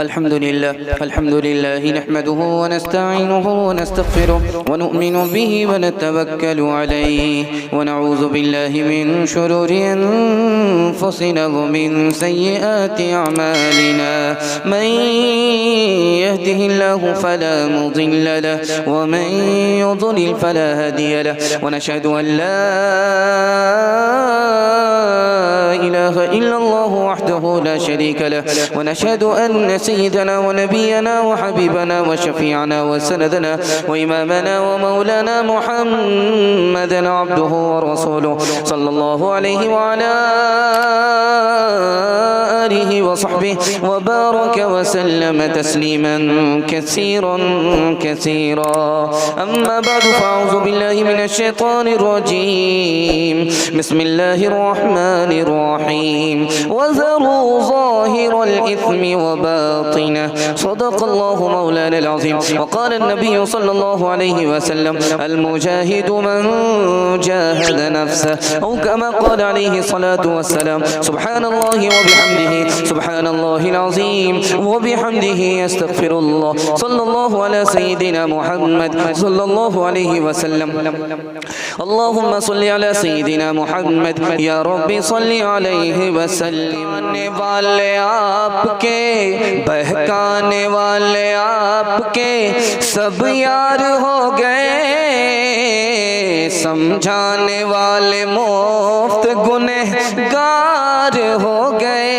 अल्हम्दुलिल्लाह नहमदुहु व नस्तईनुहु व नस्तगफिरुहु व नु'मिनु बिही व नतवक्कलु अलैहि व नऊज़ु बिल्लाहि मिन शुरूरि अनफुसिना व मिन सय्यिआति अमालिना मन यहदिहिल्लाहु फला मुदिल्ल लहु व मन युद्लिल फला हादिय लहु व नशहदु अन ला इलाहा इल्लल्लाहु वहदहु ला शरीका लहु व नशहदु अन्न सय्यदना व नबियना व हबीबना व शफीअना व सनदना व इमामना व मौलाना मुहम्मदन अब्दुहु व रसूलुहु सल्लल्लाहु अलैहि व अला आलिहि व सहबिहि व बारक व सल्लम तस्लीमन कसीरन कसीरा अम्मा बाद फ़अऊज़ु बिल्लाहि मिनश शैतानिर रजीम बिस्मिल्लाहिर रहमानिर रहीम वज़रू ज़ाहिरल इस्मि व बातिनह सदक़ल्लाहु मौलानल अज़ीम वक़ाल नबी सल्लल्लाहु अलैहि वसल्लम अल मुजाहिदु मन जाहद नफ्सहु औ कमा क़ाल अलैहि सलातु वस्सलाम सुब्हानल्लाहि व बिहम्दिहि सुब्हानल्लाहिल अज़ीम व बिहम्दिहि अस्तग़फिरुल्लाह सल्लल्लाहु अला सय्यिदिना मुहम्मद सल्लल्लाहु अलैहि वसल्लम अल्लाहुम्मा सल्लि अला सय्यिदिना मुहम्मद या रब्बी सल्लि अलैहि वसल्लिम। आने वाले आपके बहकाने वाले आपके सब यार हो गए, समझाने वाले मुफ्त गुनहगार हो गए,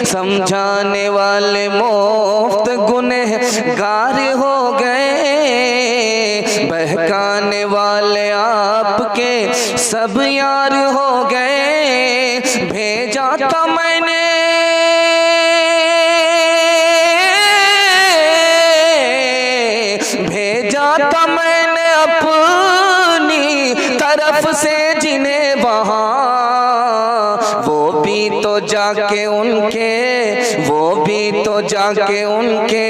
समझाने वाले मुफ्त गुनहगार हो गए, बहकाने वाले आपके सब यार हो गए। भेजा था मैंने अपनी तरफ से जिन्हें वहाँ, वो भी तो जाके उनके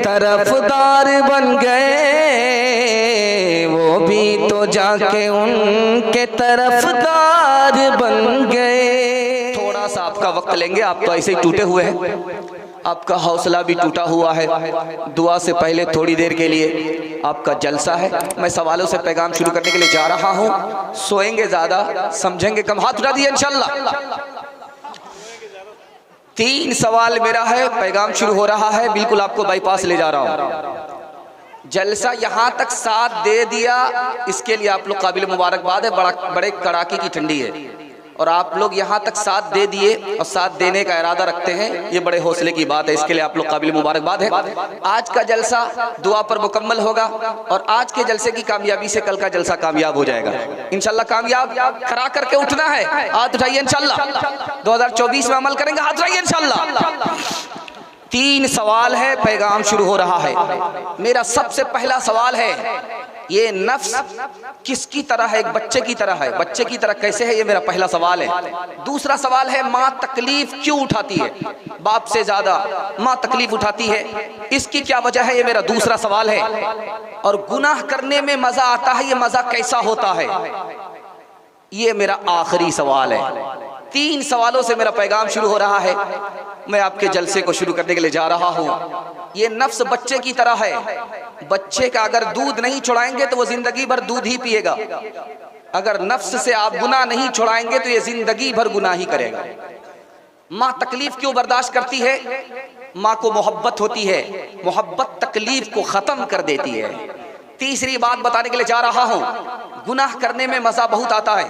तरफदार बन गए, वो भी तो जाके उनके तरफदार बन गए। थोड़ा सा आपका वक्त लेंगे, आप तो ऐसे ही टूटे हुए हैं, आपका हौसला भी टूटा हुआ है। दुआ से पहले थोड़ी देर के लिए आपका जलसा है, मैं सवालों से पैगाम शुरू करने के लिए जा रहा हूँ। सोएंगे ज़्यादा, समझेंगे कम। हाथ उठा दिए इंशाल्लाह। 3 सवाल मेरा है, पैगाम शुरू हो रहा है, बिल्कुल आपको बाईपास ले जा रहा हूँ। जलसा यहाँ तक साथ दे दिया, इसके लिए आप लोग काबिल मुबारकबाद है। बड़े कड़ाके की ठंडी है और आप लोग यहाँ तक साथ दे दिए और साथ देने का इरादा रखते हैं, ये बड़े हौसले की बात है, इसके लिए आप लोग काबिल मुबारकबाद है। आज का जलसा दुआ पर मुकम्मल होगा और आज के जलसे की कामयाबी से कल का जलसा कामयाब हो जाएगा इंशाल्लाह। कामयाब करा करके उठना है, हाथ उठाइए इंशाल्लाह। 2024 में अमल करेंगे, हाथ उठाइए इंशाल्लाह। 3 सवाल है, पैगाम शुरू हो रहा है। मेरा सबसे पहला सवाल है, ये नफ्स किसकी तरह है? एक बच्चे की तरह है। बच्चे की तरह कैसे है, ये मेरा पहला सवाल है। दूसरा सवाल है, माँ तकलीफ क्यों उठाती है? बाप से ज्यादा माँ तकलीफ उठाती है, इसकी क्या वजह है? ये मेरा दूसरा सवाल है। और गुनाह करने में मजा आता है, ये मजा कैसा होता है? ये मेरा आखिरी सवाल है। 3 सवालों से मेरा पैगाम शुरू हो रहा है। मैं आपके जलसे को शुरू करने के लिए जा रहा हूँ। ये नफ्स बच्चे की तरह है। बच्चे का अगर दूध नहीं छुड़ाएंगे तो वो जिंदगी भर दूध ही पिएगा। अगर नफ्स से आप गुनाह नहीं छुड़ाएंगे तो ये जिंदगी भर गुनाह ही करेगा। माँ तकलीफ क्यों बर्दाश्त करती है? माँ को मोहब्बत होती है, मोहब्बत तकलीफ को खत्म कर देती है। तीसरी बात बताने के लिए जा रहा हूँ, गुनाह करने में मजा बहुत आता है।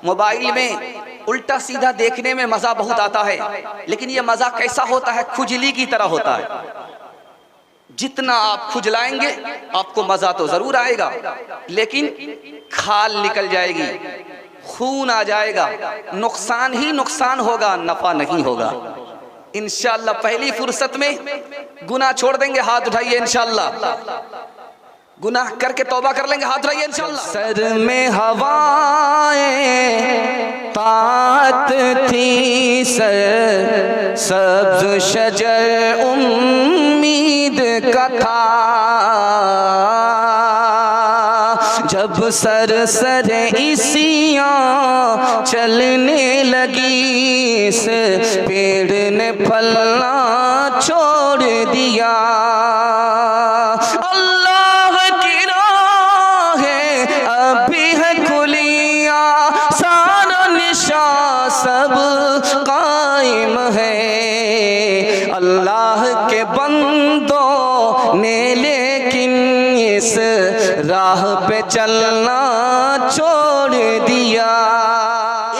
मोबाइल में उल्टा सीधा देखने में मजा बहुत आता है, लेकिन ये मजा कैसा होता है? खुजली की तरह होता है। जितना आप खुजलाएंगे आपको मजा तो जरूर आएगा, लेकिन खाल निकल जाएगी, खून आ जाएगा, नुकसान ही नुकसान होगा, नफा नहीं होगा। इंशाअल्लाह पहली फुर्सत में गुनाह छोड़ देंगे, हाथ उठाइए इंशाअल्लाह। गुनाह करके तौबा कर लेंगे, हाथ उठाइए इंशाअल्लाह। सर में हवाएं तात थी, सर सब्ज शजर उम्मीद का था, जब सरसरे इसियाँ चलने लगी, इस पेड़ ने फलना छोड़ दिया। अल्लाह की राह अभी है खुलिया, सारा निशा सब कायम है। अल्लाह के बंदों ने लेकिन इस राह पे चलना छोड़ दिया।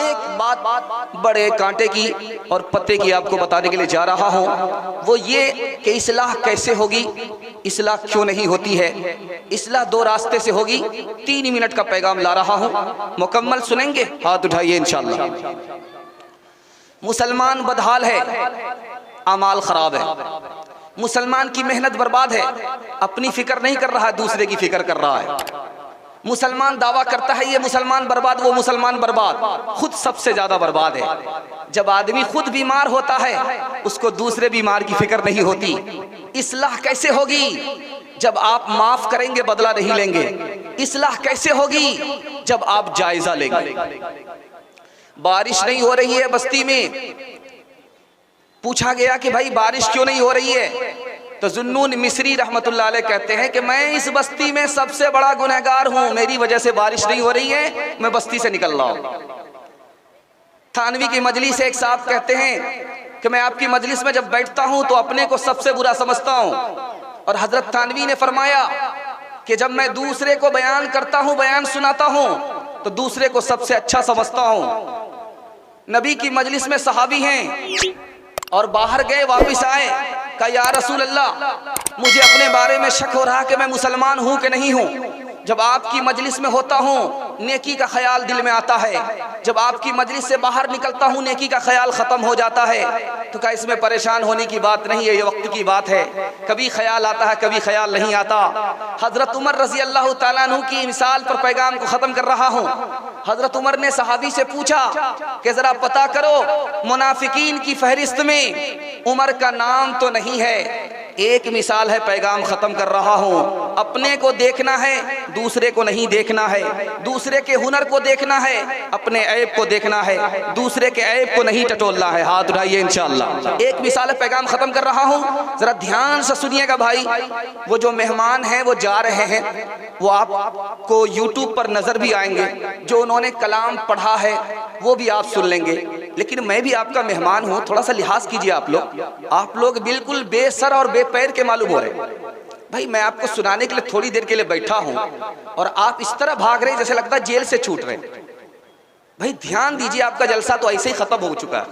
एक बात बड़े कांटे की और पत्ते की आपको बताने के लिए जा रहा हूं, वो ये कि इस्लाह कैसे होगी, इस्लाह क्यों नहीं होती है। इस्लाह दो रास्ते से होगी। 3 मिनट का पैगाम ला रहा हूं, मुकम्मल सुनेंगे? हाथ उठाइए इंशाअल्लाह। मुसलमान बदहाल है, अमाल खराब है। मुसलमान की मेहनत बर्बाद है, अपनी फिक्र नहीं कर रहा है, दूसरे की फिक्र कर रहा है। मुसलमान दावा करता है ये मुसलमान बर्बाद, वो मुसलमान बर्बाद, खुद सबसे ज्यादा बर्बाद है। जब आदमी खुद बीमार होता है, उसको दूसरे बीमार की फिक्र नहीं होती। इस्लाह कैसे होगी? जब आप माफ करेंगे, बदला नहीं लेंगे। इस्लाह कैसे होगी? जब आप जायजा लेंगे। बारिश नहीं हो रही है बस्ती में, पूछा गया कि भाई बारिश क्यों नहीं हो रही है, तो जुन्नून मिस्री रहमतुल्लाह अलैह कहते हैं कि मैं इस बस्ती में सबसे बड़ा गुनहगार हूं, मेरी वजह से बारिश नहीं हो रही है, मैं बस्ती से निकल रहा हूं। थानवी की मजलिस से एक साहब कहते हैं कि मैं आपकी मजलिस में जब बैठता हूं तो अपने को सबसे बुरा समझता हूं, और हजरत थानवी ने फरमाया कि जब मैं दूसरे को बयान करता हूं, बयान सुनाता हूं, तो दूसरे को सबसे अच्छा समझता हूं। नबी की मजलिस में सहाबी हैं और बाहर गए, वापस आए, कहा या रसूल अल्लाह, मुझे अपने बारे में शक हो रहा कि मैं मुसलमान हूं कि नहीं हूं। जब आपकी मजलिस में होता हूं, नेकी का ख्याल दिल में आता है, जब आपकी मजलिस से बाहर निकलता हूं, नेकी का ख्याल खत्म हो जाता है। तो क्या इसमें परेशान होने की बात नहीं है, ये वक्त की बात है। कभी ख्याल आता है, कभी ख्याल नहीं आता। हजरत उमर रजी अल्लाह तआला अन्हु की मिसाल पर पैगाम को खत्म कर रहा हूं। हजरत उमर ने सहाबी से पूछा कि जरा पता करो, मुनाफिकीन की फहरिस्त में उमर का नाम तो नहीं है। एक मिसाल है, पैगाम खत्म कर रहा हूं। अपने को देखना है, दूसरे को नहीं देखना है। दूसरे के हुनर को देखना है, अपने ऐब को देखना है, दूसरे के ऐब को नहीं टटोलना है। हाथ उठाइए इंशाअल्लाह। एक मिसाल है, पैगाम खत्म कर रहा हूं, जरा ध्यान से सुनिएगा भाई। वो जो मेहमान हैं वो जा रहे हैं, वो आपको यूट्यूब पर नजर भी आएंगे। जो उन्होंने कलाम पढ़ा है वो भी आप सुन लेंगे, लेकिन मैं भी आपका मेहमान हूं, थोड़ा सा लिहाज कीजिए। आप लोग बिल्कुल बेसर और बेपैर के मालूम हो रहे। भाई मैं आपको सुनाने के लिए थोड़ी देर के लिए बैठा हूं और आप इस तरह भाग रहे जैसे लगता है जेल से छूट रहे। भाई ध्यान दीजिए, आपका जलसा तो ऐसे ही खत्म हो चुका है,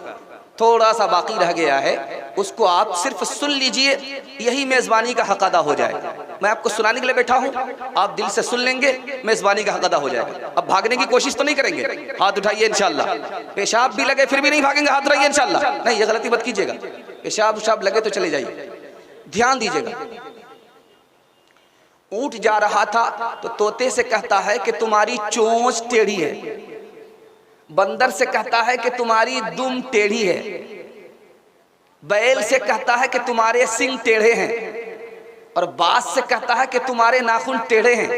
थोड़ा सा बाकी रह गया है, उसको आप सिर्फ सुन लीजिए, यही मेजबानी का हक अदा हो जाएगा। मैं आपको सुनाने के लिए बैठा हूं, आप दिल से सुन लेंगे, मेजबानी का हक अदा हो जाएगा। अब भागने की कोशिश तो नहीं करेंगे? हाथ उठाइए इंशाअल्लाह। पेशाब भी लगे फिर भी नहीं भागेंगे? हाथ उठाइए इंशाअल्लाह। नहीं, ये गलती मत कीजिएगा। पेशाब उशाब लगे तो चले जाइए। ध्यान दीजिएगा। ऊंट जा रहा था तो तोते से कहता है कि तुम्हारी चोंच टेढ़ी है। बंदर से कहता है कि तुम्हारी दुम टेढ़ी है। बैल से कहता है कि तुम्हारे सिंग टेढ़े हैं, और बाज से कहता है कि तुम्हारे नाखून टेढ़े हैं।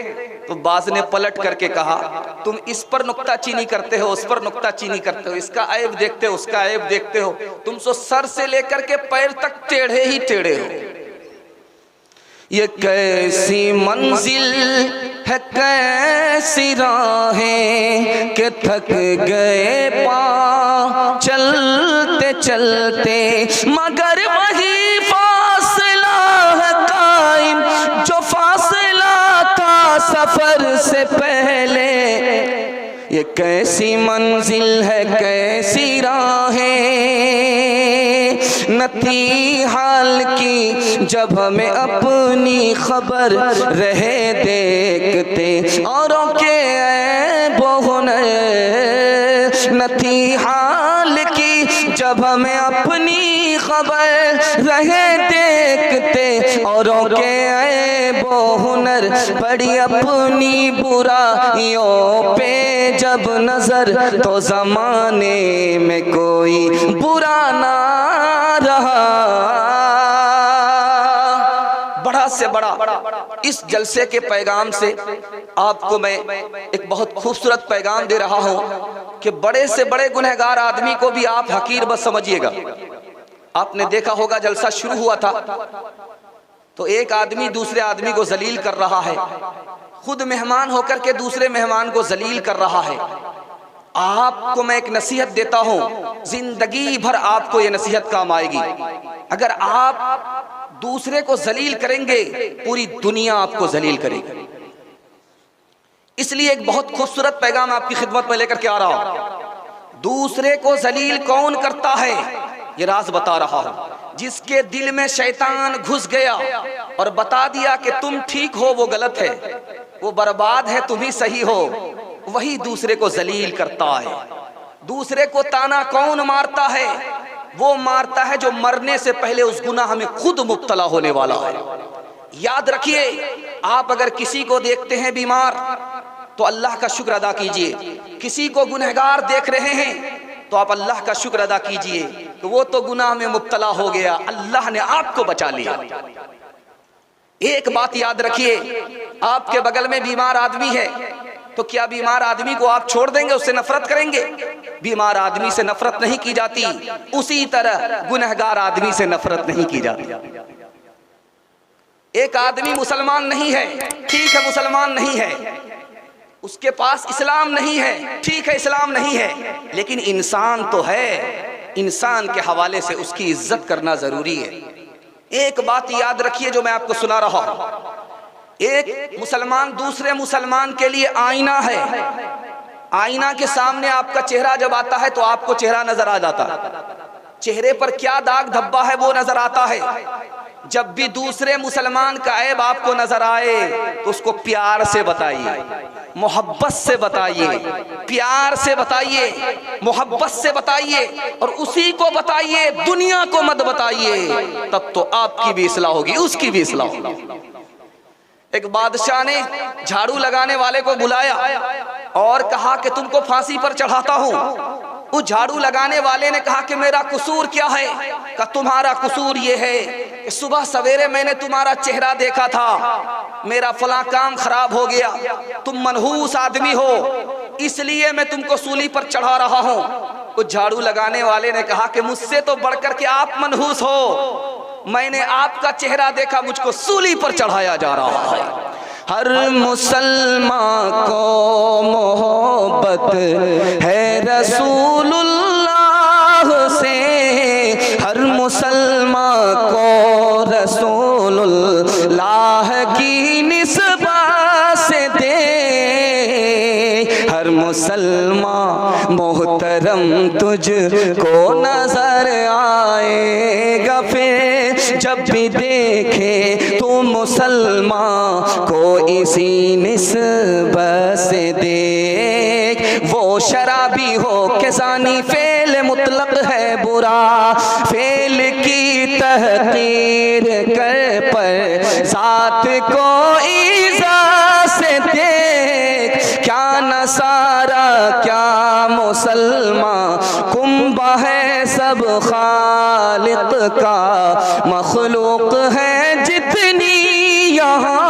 तो बाज ने पलट करके कहा, तुम इस पर नुक्ताचीनी करते हो, उस पर नुक्ताचीनी करते हो, इसका ऐब देखते हो, उसका ऐब देखते हो, तुम सो सर से लेकर के पैर तक टेढ़े ही टेढ़े हो। ये कैसी मंजिल है, कैसी राहें कि थक गए पाँव चलते चलते, मगर वही फासला है कायम जो फासला था सफर से पहले। ये कैसी मंजिल है, कैसी राहें न थी हाल की जब हमें अपनी खबर रहे देखते, औरों के ऐबो हुनर न थी हाल की जब हमें अपनी खबर रहे देखते, औरों के ऐबो हुनर पड़ी अपनी बुराइयों पे जब नजर, तो जमाने में कोई बुरा ना रहा। बड़ा से बड़ा इस जलसे के पैगाम से आपको मैं एक बहुत खूबसूरत पैगाम दे रहा हूं कि बड़े से बड़े गुनहगार आदमी को भी आप हकीर बस समझिएगा। आपने देखा होगा जलसा शुरू हुआ था तो एक आदमी दूसरे आदमी को जलील कर रहा है, खुद मेहमान होकर के दूसरे मेहमान को जलील कर रहा है। आपको मैं एक नसीहत देता हूं, जिंदगी भर आपको ये नसीहत काम आएगी। अगर आप दूसरे को जलील करेंगे पूरी दुनिया आपको जलील करेगी। इसलिए एक बहुत खूबसूरत पैगाम आपकी खिदमत में लेकर के आ रहा हूं। दूसरे को जलील कौन करता है ये राज बता रहा हूं। जिसके दिल में शैतान घुस गया और बता दिया कि तुम ठीक हो वो गलत है, वो बर्बाद है तुम ही सही हो, वही दूसरे को जलील करता है। दूसरे को ताना कौन मारता है? वो मारता है जो मरने से पहले उस गुनाह में खुद मुब्तला होने वाला है। याद रखिए, आप अगर किसी को देखते हैं बीमार तो अल्लाह का शुक्र अदा कीजिए। किसी को गुनहगार देख रहे हैं तो आप अल्लाह का शुक्र अदा कीजिए कि वो तो गुनाह में मुब्तला हो गया, अल्लाह ने आपको बचा लिया। एक बात याद रखिए, आपके बगल में बीमार आदमी है तो क्या बीमार आदमी को आप छोड़ देंगे, उससे नफरत करेंगे? बीमार आदमी से नफरत नहीं की जाती, उसी तरह गुनहगार आदमी से नफरत नहीं की जाती। एक आदमी मुसलमान नहीं है, ठीक है मुसलमान नहीं है, उसके पास इस्लाम नहीं है, ठीक है इस्लाम नहीं है, लेकिन इंसान तो है। इंसान के हवाले से उसकी इज्जत करना जरूरी है। एक बात याद रखिए जो मैं आपको सुना रहा हूं, एक मुसलमान दूसरे मुसलमान के लिए आईना है। आईना के सामने आपका चेहरा जब आता है तो आपको चेहरा नजर आ जाता है, चेहरे पर क्या दाग धब्बा है वो नजर आता है। जब भी दूसरे मुसलमान का ऐब आपको नजर आए तो उसको प्यार से बताइए, मोहब्बत से बताइए, प्यार से बताइए, मोहब्बत से बताइए, और उसी को बताइए, दुनिया को मत बताइए। तब तो आपकी भी इस्लाह होगी, उसकी भी इस्लाह होगी। एक बादशाह ने झाड़ू लगाने वाले को बुलाया और कहा कि तुमको फांसी पर चढ़ाता हूं। उस झाड़ू लगाने वाले ने कहा कि मेरा कसूर क्या है? कि तुम्हारा कसूर ये है कि सुबह सवेरे मैंने तुम्हारा चेहरा देखा था, मेरा फला काम खराब हो गया, तुम मनहूस आदमी हो, इसलिए मैं तुमको सूली पर चढ़ा रहा हूं। उस झाड़ू लगाने वाले ने कहा कि मुझसे तो बढ़कर के आप मनहूस हो, मैंने आपका चेहरा देखा, मुझको सूली पर चढ़ाया जा रहा है। हर मुसलमान को मोहब्बत है रसूलुल्लाह से, हर मुसलमान को रसूलुल्लाह की निस्बत से दे। हर मुसलमान मोहतरम तुझको नजर आएगा फिर जब भी देखे तू मुसलमान को इसी निस्बत से देख। वो शराबी हो के ज़ानी फेल मुतलक है बुरा, फेल की तहकीर कर पर साथ को इज़्ज़त से देख। क्या नसारा क्या मुसलमान, कुंबा है सब खालिक का, मखलूक है जितनी यहाँ,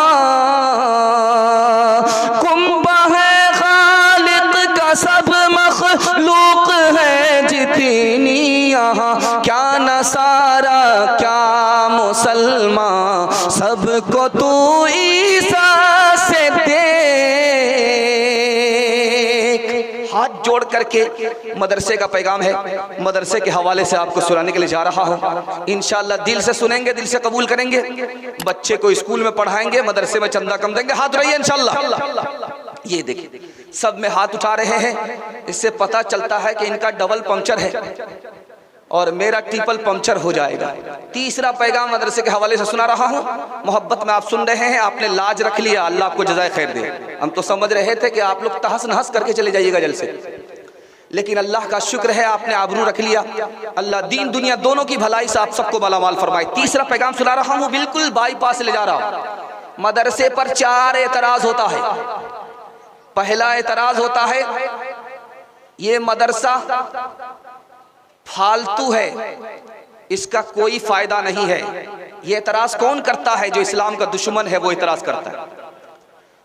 कुंबा है खालिक का सब मखलूक है जितनी यहाँ। क्या नसारा क्या मुसलमान, सबको तू ईसा से देख। हाथ जोड़ करके मदरसे का पैगाम है, मदरसे के हवाले से आपको सुनाने के लिए जा रहा हूँ। इंशाअल्लाह दिल से सुनेंगे, दिल से कबूल करेंगे, बच्चे को स्कूल में पढ़ाएंगे, मदरसे में चंदा कम देंगे। हाथ उठाइए इंशाअल्लाह। ये देखिए सब में हाथ उठा रहे हैं, इससे पता चलता है कि इनका डबल पंक्चर है और मेरा ट्रिपल पंक्चर हो जाएगा। तीसरा पैगाम मदरसे के हवाले से सुना रहा हूँ। मोहब्बत में आप सुन रहे हैं, आपने लाज रख लिया, अल्लाह आपको जज़ाए खैर दे। हम तो समझ रहे थे कि आप लोग तहस नहस करके चले जाइएगा जल से, लेकिन अल्लाह का शुक्र है आपने आबरू रख लिया। अल्लाह दीन दुनिया दोनों की भलाई से आप सबको मालामाल फरमाए। तीसरा पैगाम सुना रहा हूँ, बिल्कुल बाईपास ले जा रहा हूँ। मदरसे पर 4 एतराज होता है। पहला एतराज होता है ये मदरसा फालतू है, इसका कोई फायदा नहीं है। ये एतराज़ कौन करता है? जो इस्लाम का दुश्मन है वो एतराज़ करता है।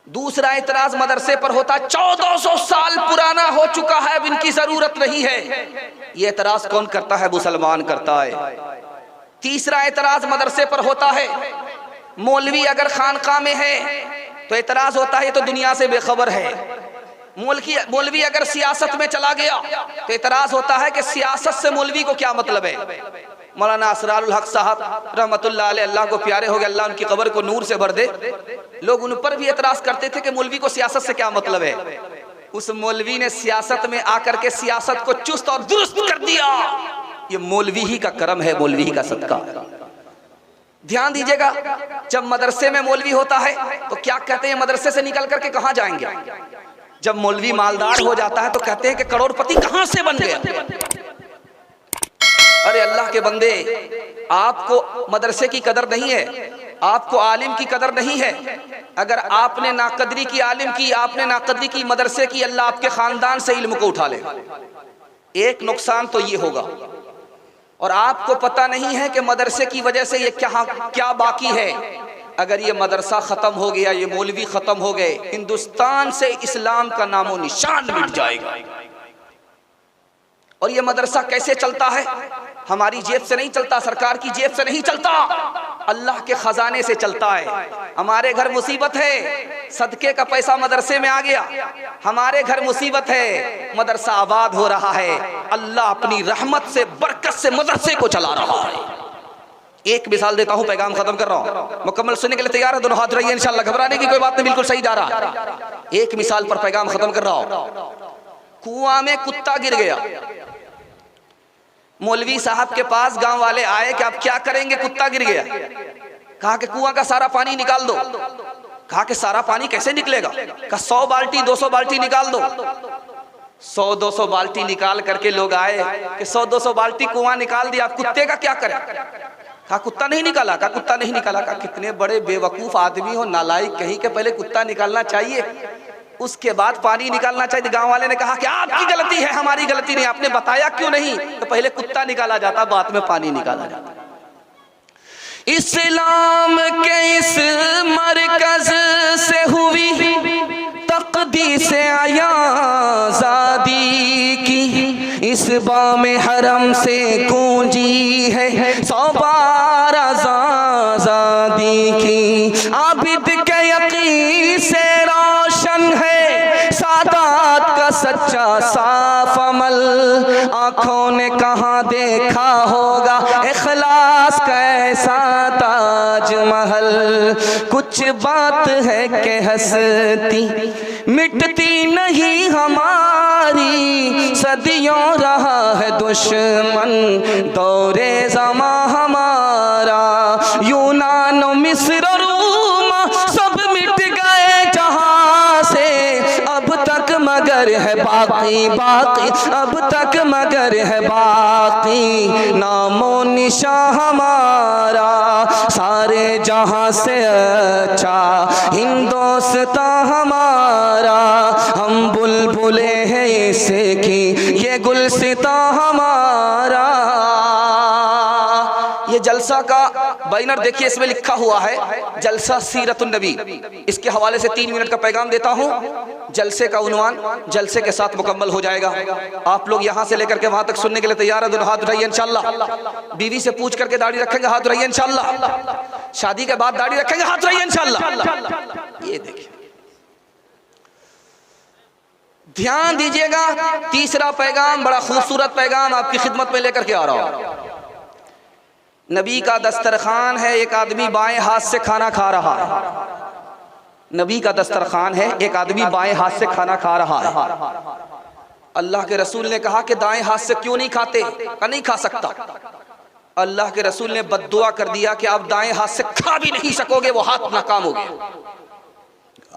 दूसरा एतराज़ मदरसे पर होता है, 1400 साल पुराना हो चुका है, अब इनकी ज़रूरत नहीं है। ये एतराज़ कौन करता है? मुसलमान करता है। तीसरा एतराज़ मदरसे पर होता है, मौलवी अगर खानका में है तो एतराज़ होता है ये तो दुनिया से बेखबर है। मौलवी अगर सियासत में चला गया तो एतराज़ होता है कि सियासत से मौलवी को क्या मतलब है। मौलाना असरारुल हक साहब रहमतुल्लाह अलैह, अल्लाह को प्यारे हो गए, अल्लाह उनकी कब्र को नूर से भर दे, लोग उन पर भी एतराज़ करते थे कि मौलवी को सियासत से क्या मतलब है। उस मौलवी ने सियासत में आकर के सियासत को चुस्त और दुरुस्त कर दिया। ये मौलवी ही का करम है, मौलवी ही का सदका। ध्यान दीजिएगा, जब मदरसे में मौलवी होता है तो क्या कहते हैं, मदरसे से निकल करके कहाँ जाएंगे? जब मौलवी मालदार हो जाता है तो कहते हैं कि करोड़पति कहाँ से बन गया। अरे अल्लाह के बंदे, आपको मदरसे की कदर नहीं है, आपको आलिम की कदर नहीं है। अगर आपने नाकदरी की आलिम की, आपने नाकदरी की मदरसे की, अल्लाह आपके खानदान से इल्म को उठा ले। एक नुकसान तो ये होगा, और आपको पता नहीं है कि मदरसे की वजह से ये क्या बाकी है। अगर ये मदरसा ख़त्म हो गया, ये मौलवी ख़त्म हो गए, हिंदुस्तान से इस्लाम का नामो निशान मिट जाएगा। और ये मदरसा कैसे चलता है? हमारी जेब से नहीं चलता, सरकार की जेब से नहीं चलता, अल्लाह के खजाने से चलता है। हमारे घर मुसीबत है, सदके का पैसा मदरसे में आ गया। हमारे घर मुसीबत है, मदरसा आबाद हो रहा है। अल्लाह अपनी रहमत से, बरकत से मदरसे को चला रहा है। एक मिसाल देता हूं, पैगाम खत्म कर रहा हूं, मुकम्मल सुनने के लिए तैयार है? दोनों हाथ रहिए इंशाल्लाह, घबराने की कोई बात नहीं, बिल्कुल सही जा रहा। एक मिसाल पर पैगाम खत्म कर रहा हूं। कुआं में कुत्ता गिर गया, मौलवी साहब के पास गांव वाले आए कि आप क्या करेंगे, कुत्ता गिर गया। कहा कि कुआं का सारा पानी निकाल दो। कहा कि सारा पानी कैसे निकलेगा? कहा 100 बाल्टी 200 बाल्टी निकाल दो। 100-200 बाल्टी निकाल करके लोग आए कि 100-200 बाल्टी कुआं निकाल दिया, आप कुत्ते का क्या करें? कहा कुत्ता नहीं निकाला। कहा कुत्ता नहीं निकाला। कहा कितने बड़े बेवकूफ आदमी हो, नालायक कहीं के, पहले कुत्ता निकालना चाहिए, उसके बाद पानी निकालना चाहिए। गांव वाले ने कहा कि आपकी गलती है, हमारी गलती नहीं, आपने बताया क्यों नहीं? तो पहले कुत्ता निकाला जाता, बाद में पानी निकाला जाता। इस्लाम के इस मरकज से हुई तकदीस आज़ादी की, इस बामे हरम से गूंजी है 100 बार आज़ादी की। आबिद के यकीन से रोशन है सादात का सच्चा साफ अमल, आँखों ने कहाँ देखा होगा इखलास का ऐसा ताजमहल। कुछ बात है कि हंसती मिटती नहीं हमारी, सदियों रहा है दुश्मन दौरे ज़मा हमारा। यूनान मिस्र रूम सब मिट गए जहाँ से, अब तक मगर है बाकी बाकी, अब तक मगर है बाकी नामो निशा हमारा। सारे जहाँ से अच्छा हिंदुस्तान हमारा, हम बुलबुले हैं इससे की ये गुलसितां हमारा। ये जलसा का बैनर देखिए, इसमें लिखा हुआ है जलसा सीरतुन नबी। इसके हवाले से 3 मिनट का पैगाम देता हूँ। जलसे का उन्वान जलसे के साथ मुकम्मल हो जाएगा। आप लोग यहाँ से लेकर के वहाँ तक सुनने के लिए तैयार है? दोनों हाथ उठाइए इंशाल्लाह। बीवी से पूछ करके दाढ़ी रखेंगे, हाथ उठाइए इंशाल्लाह। शादी के बाद दाढ़ी रखेंगे, हाथ उठाइए इंशाल्लाह। ये देखिए, ध्यान दीजिएगा। तीसरा पैगाम, बड़ा खूबसूरत पैगाम आपकी खिदमत में लेकर के आ रहा हूँ। नबी का दस्तरखान है, एक आदमी बाएं हाथ से खाना खा रहा है। नबी का दस्तरखान है, एक आदमी बाएं हाथ से खाना खा रहा है। अल्लाह के रसूल ने कहा कि दाएं हाथ से क्यों नहीं खाते? का नहीं खा सकता। अल्लाह के रसूल ने बद्दुआ कर दिया कि आप दाएं हाथ से खा भी नहीं सकोगे, वो हाथ नाकाम हो गया।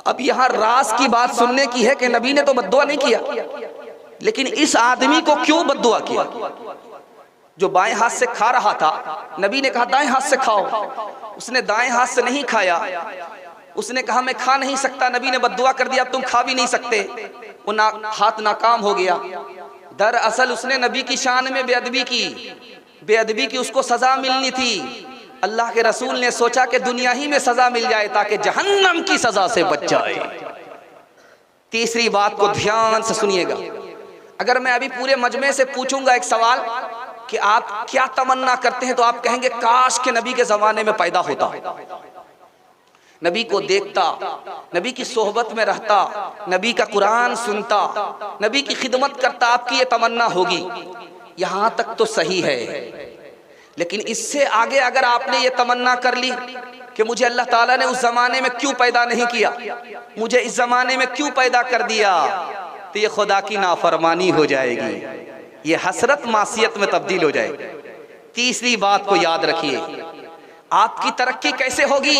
अब यहाँ राज की बात सुनने की है कि नबी ने तो बद्दुआ नहीं किया, लेकिन इस आदमी को क्यों बद्दुआ किया? जो बाएं हाथ से खा रहा था, नबी ने कहा दाएं हाथ से खाओ, उसने दाएं हाथ से नहीं खाया। उसने कहा मैं खा नहीं सकता, नबी ने बद्दुआ कर दिया तुम खा भी नहीं सकते, वो हाथ नाकाम हो गया। दरअसल उसने नबी की शान में बेअदबी की, उसको सजा मिलनी थी। अल्लाह के रसूल ने सोचा कि दुनिया ही में सजा मिल जाए ताकि जहन्नम की सजा से बच जाए। तीसरी बात को ध्यान से सुनिएगा। अगर मैं अभी पूरे मजमे से पूछूंगा एक सवाल कि आप क्या तमन्ना करते हैं, तो आप कहेंगे काश के नबी के जमाने में पैदा होता, नबी को देखता, नबी की सोहबत में रहता, नबी का कुरान सुनता, नबी की खिदमत करता। आपकी ये तमन्ना होगी। यहां तक तो सही है, लेकिन इससे आगे अगर आपने ये तमन्ना कर ली कि मुझे अल्लाह ताला ने उस जमाने में क्यों पैदा नहीं किया, मुझे इस जमाने में क्यों पैदा कर दिया, तो ये खुदा की नाफरमानी हो जाएगी, ये हसरत मासियत में तब्दील हो जाएगी। तीसरी बात को याद रखिए, आपकी तरक्की कैसे होगी?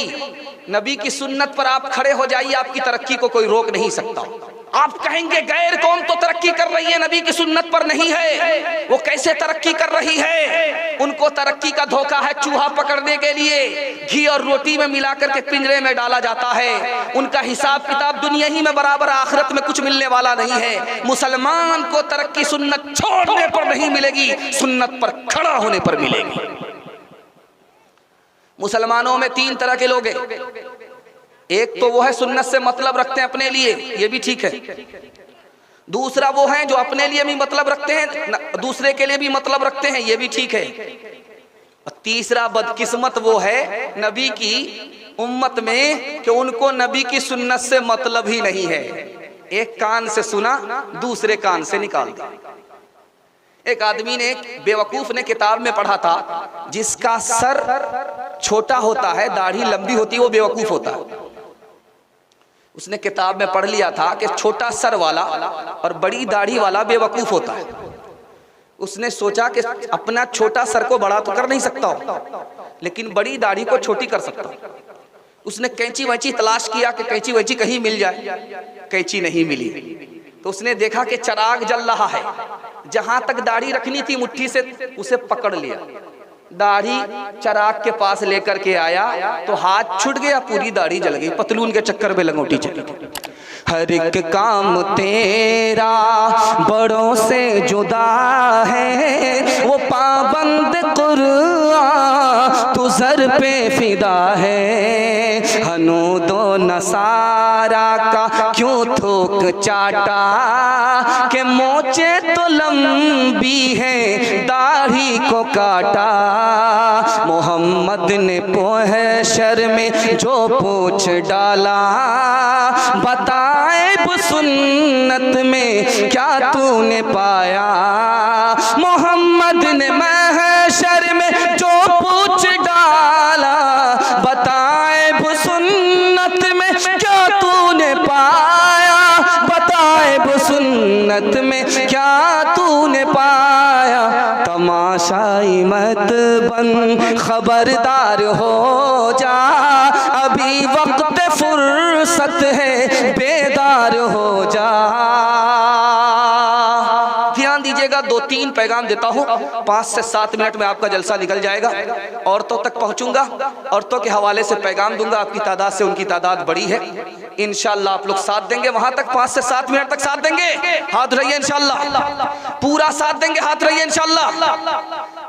नबी की सुन्नत पर आप खड़े हो जाइए, आपकी तरक्की को कोई रोक नहीं सकता। आप कहेंगे गैर कौम तो तरक्की कर रही है, नबी की सुन्नत पर नहीं है, वो कैसे तरक्की कर रही है? उनको तरक्की का धोखा है, चूहा पकड़ने के लिए घी और रोटी में मिलाकर के पिंजरे में डाला जाता है। उनका हिसाब किताब दुनिया ही में बराबर, आखिरत में कुछ मिलने वाला नहीं है। मुसलमान को तरक्की सुन्नत छोड़ने पर नहीं मिलेगी, सुन्नत पर खड़ा होने पर मिलेगी। मुसलमानों में तीन तरह के लोग हैं। एक तो वो है सुन्नत से मतलब रखते हैं अपने लिए, ये भी ठीक है। दूसरा वो है जो अपने लिए भी मतलब रखते हैं, दूसरे के लिए भी मतलब रखते हैं, ये भी ठीक है। और तीसरा बदकिस्मत वो है नबी की उम्मत में कि उनको नबी की सुन्नत से मतलब ही नहीं है। एक कान से सुना, दूसरे कान से निकाल दिया। एक आदमी ने, बेवकूफ ने किताब में पढ़ा था, जिसका सर छोटा होता है, दाढ़ी लंबी होती है, वो बेवकूफ होता है। उसने किताब में पढ़ लिया था कि छोटा सर वाला और बड़ी दाढ़ी वाला बेवकूफ होता है। उसने सोचा कि अपना छोटा सर को बड़ा तो कर नहीं सकता हो, लेकिन बड़ी दाढ़ी को छोटी कर सकता हूं। उसने कैंची वैंची तलाश किया कि कैंची वैंची कहीं मिल जाए, कैंची नहीं मिली। तो उसने देखा कि चिराग जल रहा है, जहां तक दाढ़ी रखनी थी मुट्ठी से उसे पकड़ लिया, दाढ़ी चिराग के पास लेकर के आया तो हाथ छूट गया, पूरी दाढ़ी जल गई, पतलून के चक्कर में लंगोटी चली। हर एक काम तेरा बड़ों से जुदा है, वो पाबंद कुरान तू सर पे फिदा है। हनू दो नसारा का क्यों थोक चाटा, के मोचे तो लंबी है दाढ़ी को काटा। मोहम्मद ने पोहे शर में जो पूछ डाला, बताए सुन्नत में क्या तूने पाया। मोहम्मद ने महशर में जो पूछ डाला, बताए सुन्नत में क्या तूने पाया। बताए सुन्नत में क्या तूने पाया। तमाशाई मत बन, खबरदार हो जा, अभी वक्त फुर्सत है, बेदार हो जा। ध्यान दीजिएगा, 2-3 पैगाम देता हूं, 5 से 7 मिनट में आपका जलसा निकल जाएगा। औरतों तक पहुंचूंगा, औरतों के हवाले से पैगाम दूंगा। आपकी तादाद से उनकी तादाद बड़ी है, इंशाल्लाह आप लोग साथ देंगे। वहां तक 5 से 7 मिनट तक साथ देंगे, हाथ रहिए इंशाल्लाह। पूरा साथ देंगे, हाथ रहिए इंशाल्लाह।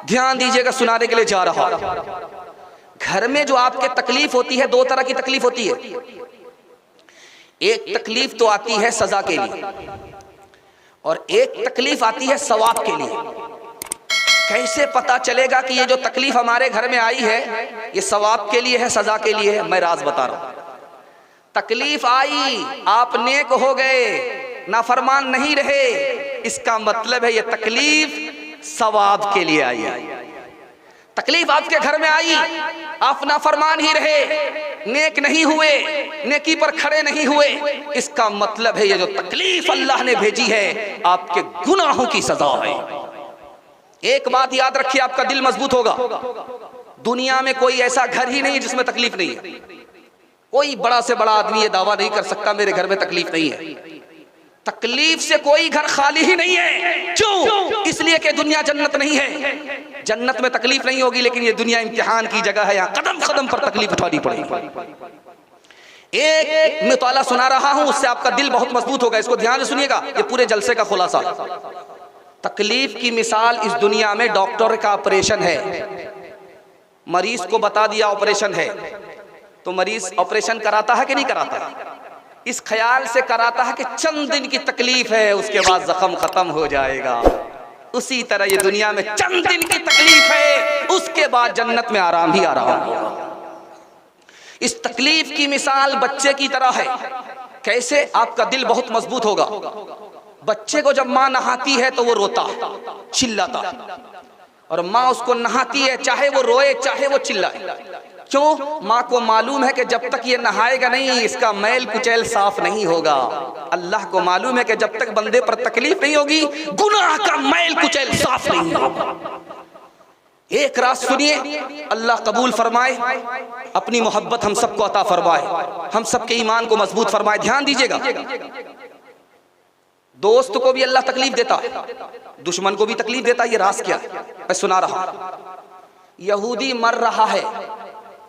ध्यान दीजिएगा, सुनाने के लिए जा रहा हूं। घर में जो आपके तकलीफ होती है, 2 तरह की तकलीफ होती है। एक तकलीफ तो आती है सजा के लिए, और एक तकलीफ आती है सवाब के लिए। कैसे पता चलेगा कि ये जो तकलीफ हमारे घर में आई है ये सवाब के लिए है, सजा के लिए है? मैं राज बता रहा हूं। तकलीफ आई, आप नेक हो गए, नाफरमान नहीं रहे, इसका मतलब है ये तकलीफ सवाब के लिए आई है। तकलीफ आपके घर में आई, आप नाफरमान ही रहे, नेक नहीं हुए, नेकी पर खड़े नहीं हुए, इसका मतलब है ये जो तकलीफ अल्लाह ने भेजी है आपके गुनाहों की सजा है। एक बात याद रखिए, आपका दिल मजबूत होगा। दुनिया में कोई ऐसा घर ही नहीं जिसमें तकलीफ नहीं है। कोई बड़ा से बड़ा आदमी ये दावा नहीं कर सकता मेरे घर में तकलीफ नहीं है। तकलीफ से कोई घर खाली ही नहीं है। क्यों? इसलिए कि दुनिया जन्नत नहीं है। जन्नत में तकलीफ नहीं होगी, लेकिन ये दुनिया इम्तिहान की जगह है, यहाँ कदम कदम पर तकलीफ उठानी पड़ेगी। एक मुताला सुना रहा हूं, उससे आपका दिल बहुत मजबूत होगा। इसको ध्यान से सुनिएगा, ये पूरे जलसे का खुलासा। तकलीफ की मिसाल इस दुनिया में डॉक्टर का ऑपरेशन है। मरीज को बता दिया ऑपरेशन है, तो मरीज ऑपरेशन कराता है कि नहीं कराता? इस ख्याल से कराता है कि चंद दिन की तकलीफ है, उसके बाद जख्म खत्म हो जाएगा। उसी तरह ये दुनिया में चंद दिन की तकलीफ है, उसके बाद जन्नत में आराम ही आराम होगा। इस तकलीफ की मिसाल बच्चे की तरह है। कैसे? आपका दिल बहुत मजबूत होगा। बच्चे को जब माँ नहाती है तो वो रोता, चिल्लाता, और माँ उसको नहाती है, चाहे वो रोए चाहे वो चिल्लाए। क्यों? माँ को मालूम है कि जब तक ये नहाएगा नहीं, इसका मैल कुचैल साफ नहीं होगा। अल्लाह को मालूम है कि जब तक बंदे पर तकलीफ नहीं होगी, गुनाह का मैल कुचैल साफ नहीं होगा। एक रात सुनिए, अल्लाह कबूल फरमाए, अपनी मोहब्बत हम सबको अता फरमाए, हम सबके ईमान को मजबूत फरमाए। ध्यान दीजिएगा, दोस्त को भी अल्लाह तकलीफ देता, दुश्मन को भी तकलीफ देता। ये राज क्या? मैं सुना रहा। यहूदी मर रहा है,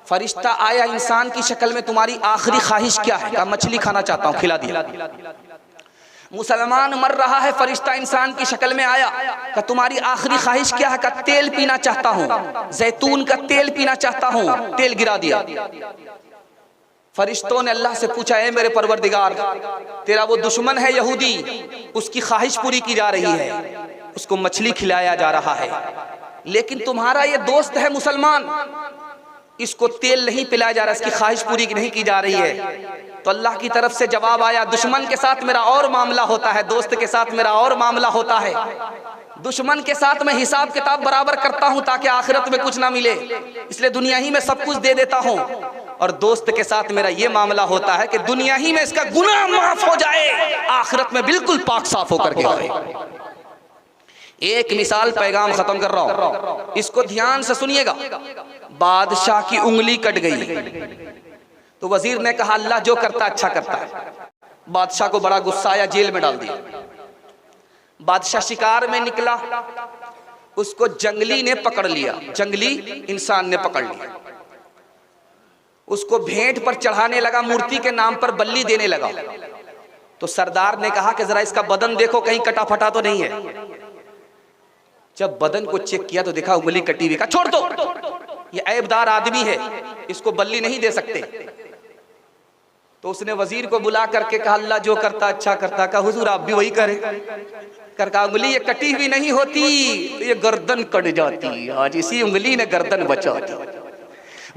फरिश्ता आया इंसान की शक्ल में, तुम्हारी आखिरी ख्वाहिश क्या है? कहा मछली खाना चाहता हूं, खिला दिया। मुसलमान मर रहा है, फरिश्ता इंसान की शक्ल में आया, कहा तुम्हारी आखिरी ख्वाहिश क्या है? कहा तेल पीना चाहता हूं, जैतून का तेल पीना चाहता हूं। तेल गिरा दिया। फरिश्तों ने अल्लाह से पूछा, है मेरे परवरदिगार, तेरा वो दुश्मन है यहूदी, उसकी ख्वाहिश पूरी की जा रही है, उसको मछली खिलाया जा रहा है, लेकिन तुम्हारा ये दोस्त है मुसलमान, इसको तेल नहीं पिलाया जा रहा, इसकी ख्वाहिश पूरी नहीं की जा रही है। तो अल्लाह की तरफ से जवाब आया, दुश्मन के साथ मेरा और मामला होता है, दोस्त के साथ मेरा और मामला होता है। दुश्मन के साथ मैं हिसाब किताब बराबर करता हूं ताकि आखिरत में कुछ ना मिले, इसलिए दुनिया ही में सब कुछ दे देता हूं। और दोस्त के साथ मेरा ये मामला होता है कि दुनिया ही में इसका गुनाह माफ हो जाए, आखिरत में बिल्कुल पाक साफ होकर के आए। एक मिसाल, पैगाम खत्म कर रहा हूं, इसको ध्यान से सुनिएगा। बादशाह की उंगली कट गई तो वजीर ने कहा अल्लाह जो करता अच्छा करता है। बादशाह को बड़ा गुस्सा आया, जेल में डाल दिया। बादशाह शिकार में निकला, उसको जंगली ने पकड़ लिया, जंगली इंसान ने पकड़ लिया, उसको भेंट पर चढ़ाने लगा, मूर्ति के नाम पर बल्ली देने लगा। तो सरदार ने कहा कि जरा इसका बदन देखो, कहीं कटा फटा तो नहीं है। जब बदन को चेक किया तो देखा उंगली कटी हुई। का छोड़ दो, ये ऐबदार आदमी है, इसको बल्ली नहीं दे सकते। तो उसने वजीर को बुला करके कहा अल्लाह जो करता अच्छा करता। कहा हुजूर आप भी वही करें। कहा उंगली ये कटी हुई नहीं होती, ये गर्दन कट जाती, आज इसी उंगली ने गर्दन बचा दी।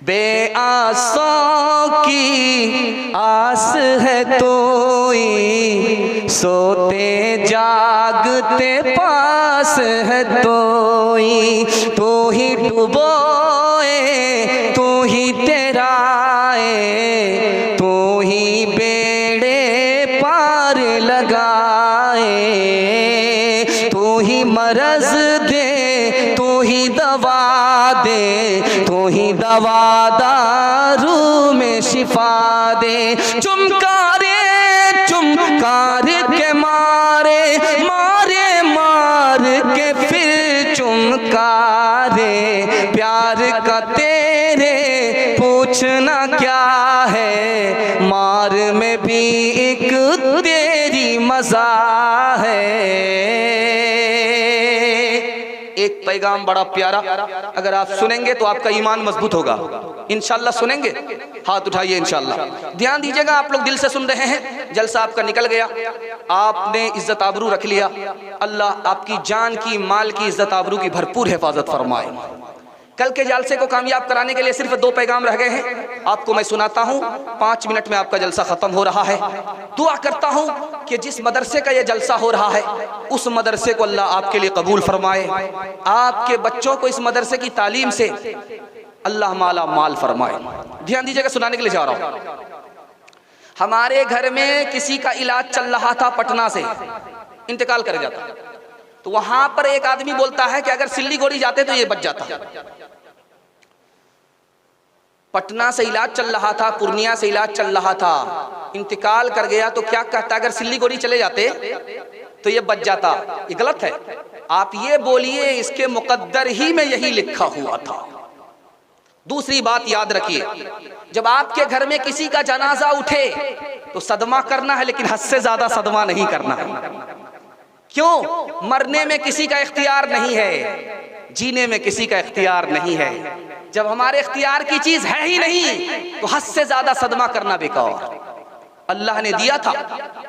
बेआसों की आस है तोई, सोते जागते पास है तोई, तू ही डुबोए तू ही तेराए, तू ही बेड़े पार लगाए, तू ही मरज दे तू ही दवा दे, तू ही दवा दारू में शिफा दे। चुमकारे चुमकार के मारे, मारे मार के फिर चुमकारे, प्यार का तेरे पूछना क्या है, मार में भी एक तेरी मजा है। एक पैगाम बड़ा प्यारा, अगर आप सुनेंगे तो आपका ईमान मजबूत होगा। इंशाल्लाह सुनेंगे, हाथ उठाइए इंशाल्लाह। ध्यान दीजिएगा, आप लोग दिल से सुन रहे हैं, जलसा आपका निकल गया, आपने इज्जत आबरू रख लिया। अल्लाह आपकी जान की, माल की, इज्जत आबरू की भरपूर हिफाजत फरमाए। कल के जलसे को कामयाब कराने के लिए सिर्फ 2 पैगाम रह गए हैं, आपको मैं सुनाता हूँ। 5 मिनट में आपका जलसा खत्म हो रहा है। दुआ करता हूँ कि जिस मदरसे का ये जलसा हो रहा है, उस मदरसे को अल्लाह आपके लिए कबूल फरमाए, आपके बच्चों को इस मदरसे की तालीम से अल्लाह माला माल फरमाए। ध्यान दीजिएगा, सुनाने के लिए जा रहा हूँ। हमारे घर में किसी का इलाज चल रहा था, पटना से इंतकाल कर जाता, तो वहां पर एक आदमी बोलता है कि अगर सिल्लीगुड़ी जाते तो ये बच जाता। पटना से इलाज चल रहा था, पूर्णिया से इलाज चल रहा था, इंतकाल कर गया, तो क्या कहता, अगर सिल्लीगुड़ी चले जाते तो ये बच जाता। ये गलत है। आप ये बोलिए इसके मुकद्दर ही में यही लिखा हुआ था। दूसरी बात याद रखिए, जब आपके घर में किसी का जनाजा उठे तो सदमा करना है, लेकिन हद से ज्यादा सदमा नहीं करना है। क्यों? मरने में किसी का इख्तियार नहीं है, जीने में किसी का इख्तियार नहीं है। जब हमारे इख्तियार की चीज है ही नहीं तो हद से ज्यादा सदमा करना बेकार। अल्लाह ने दिया था,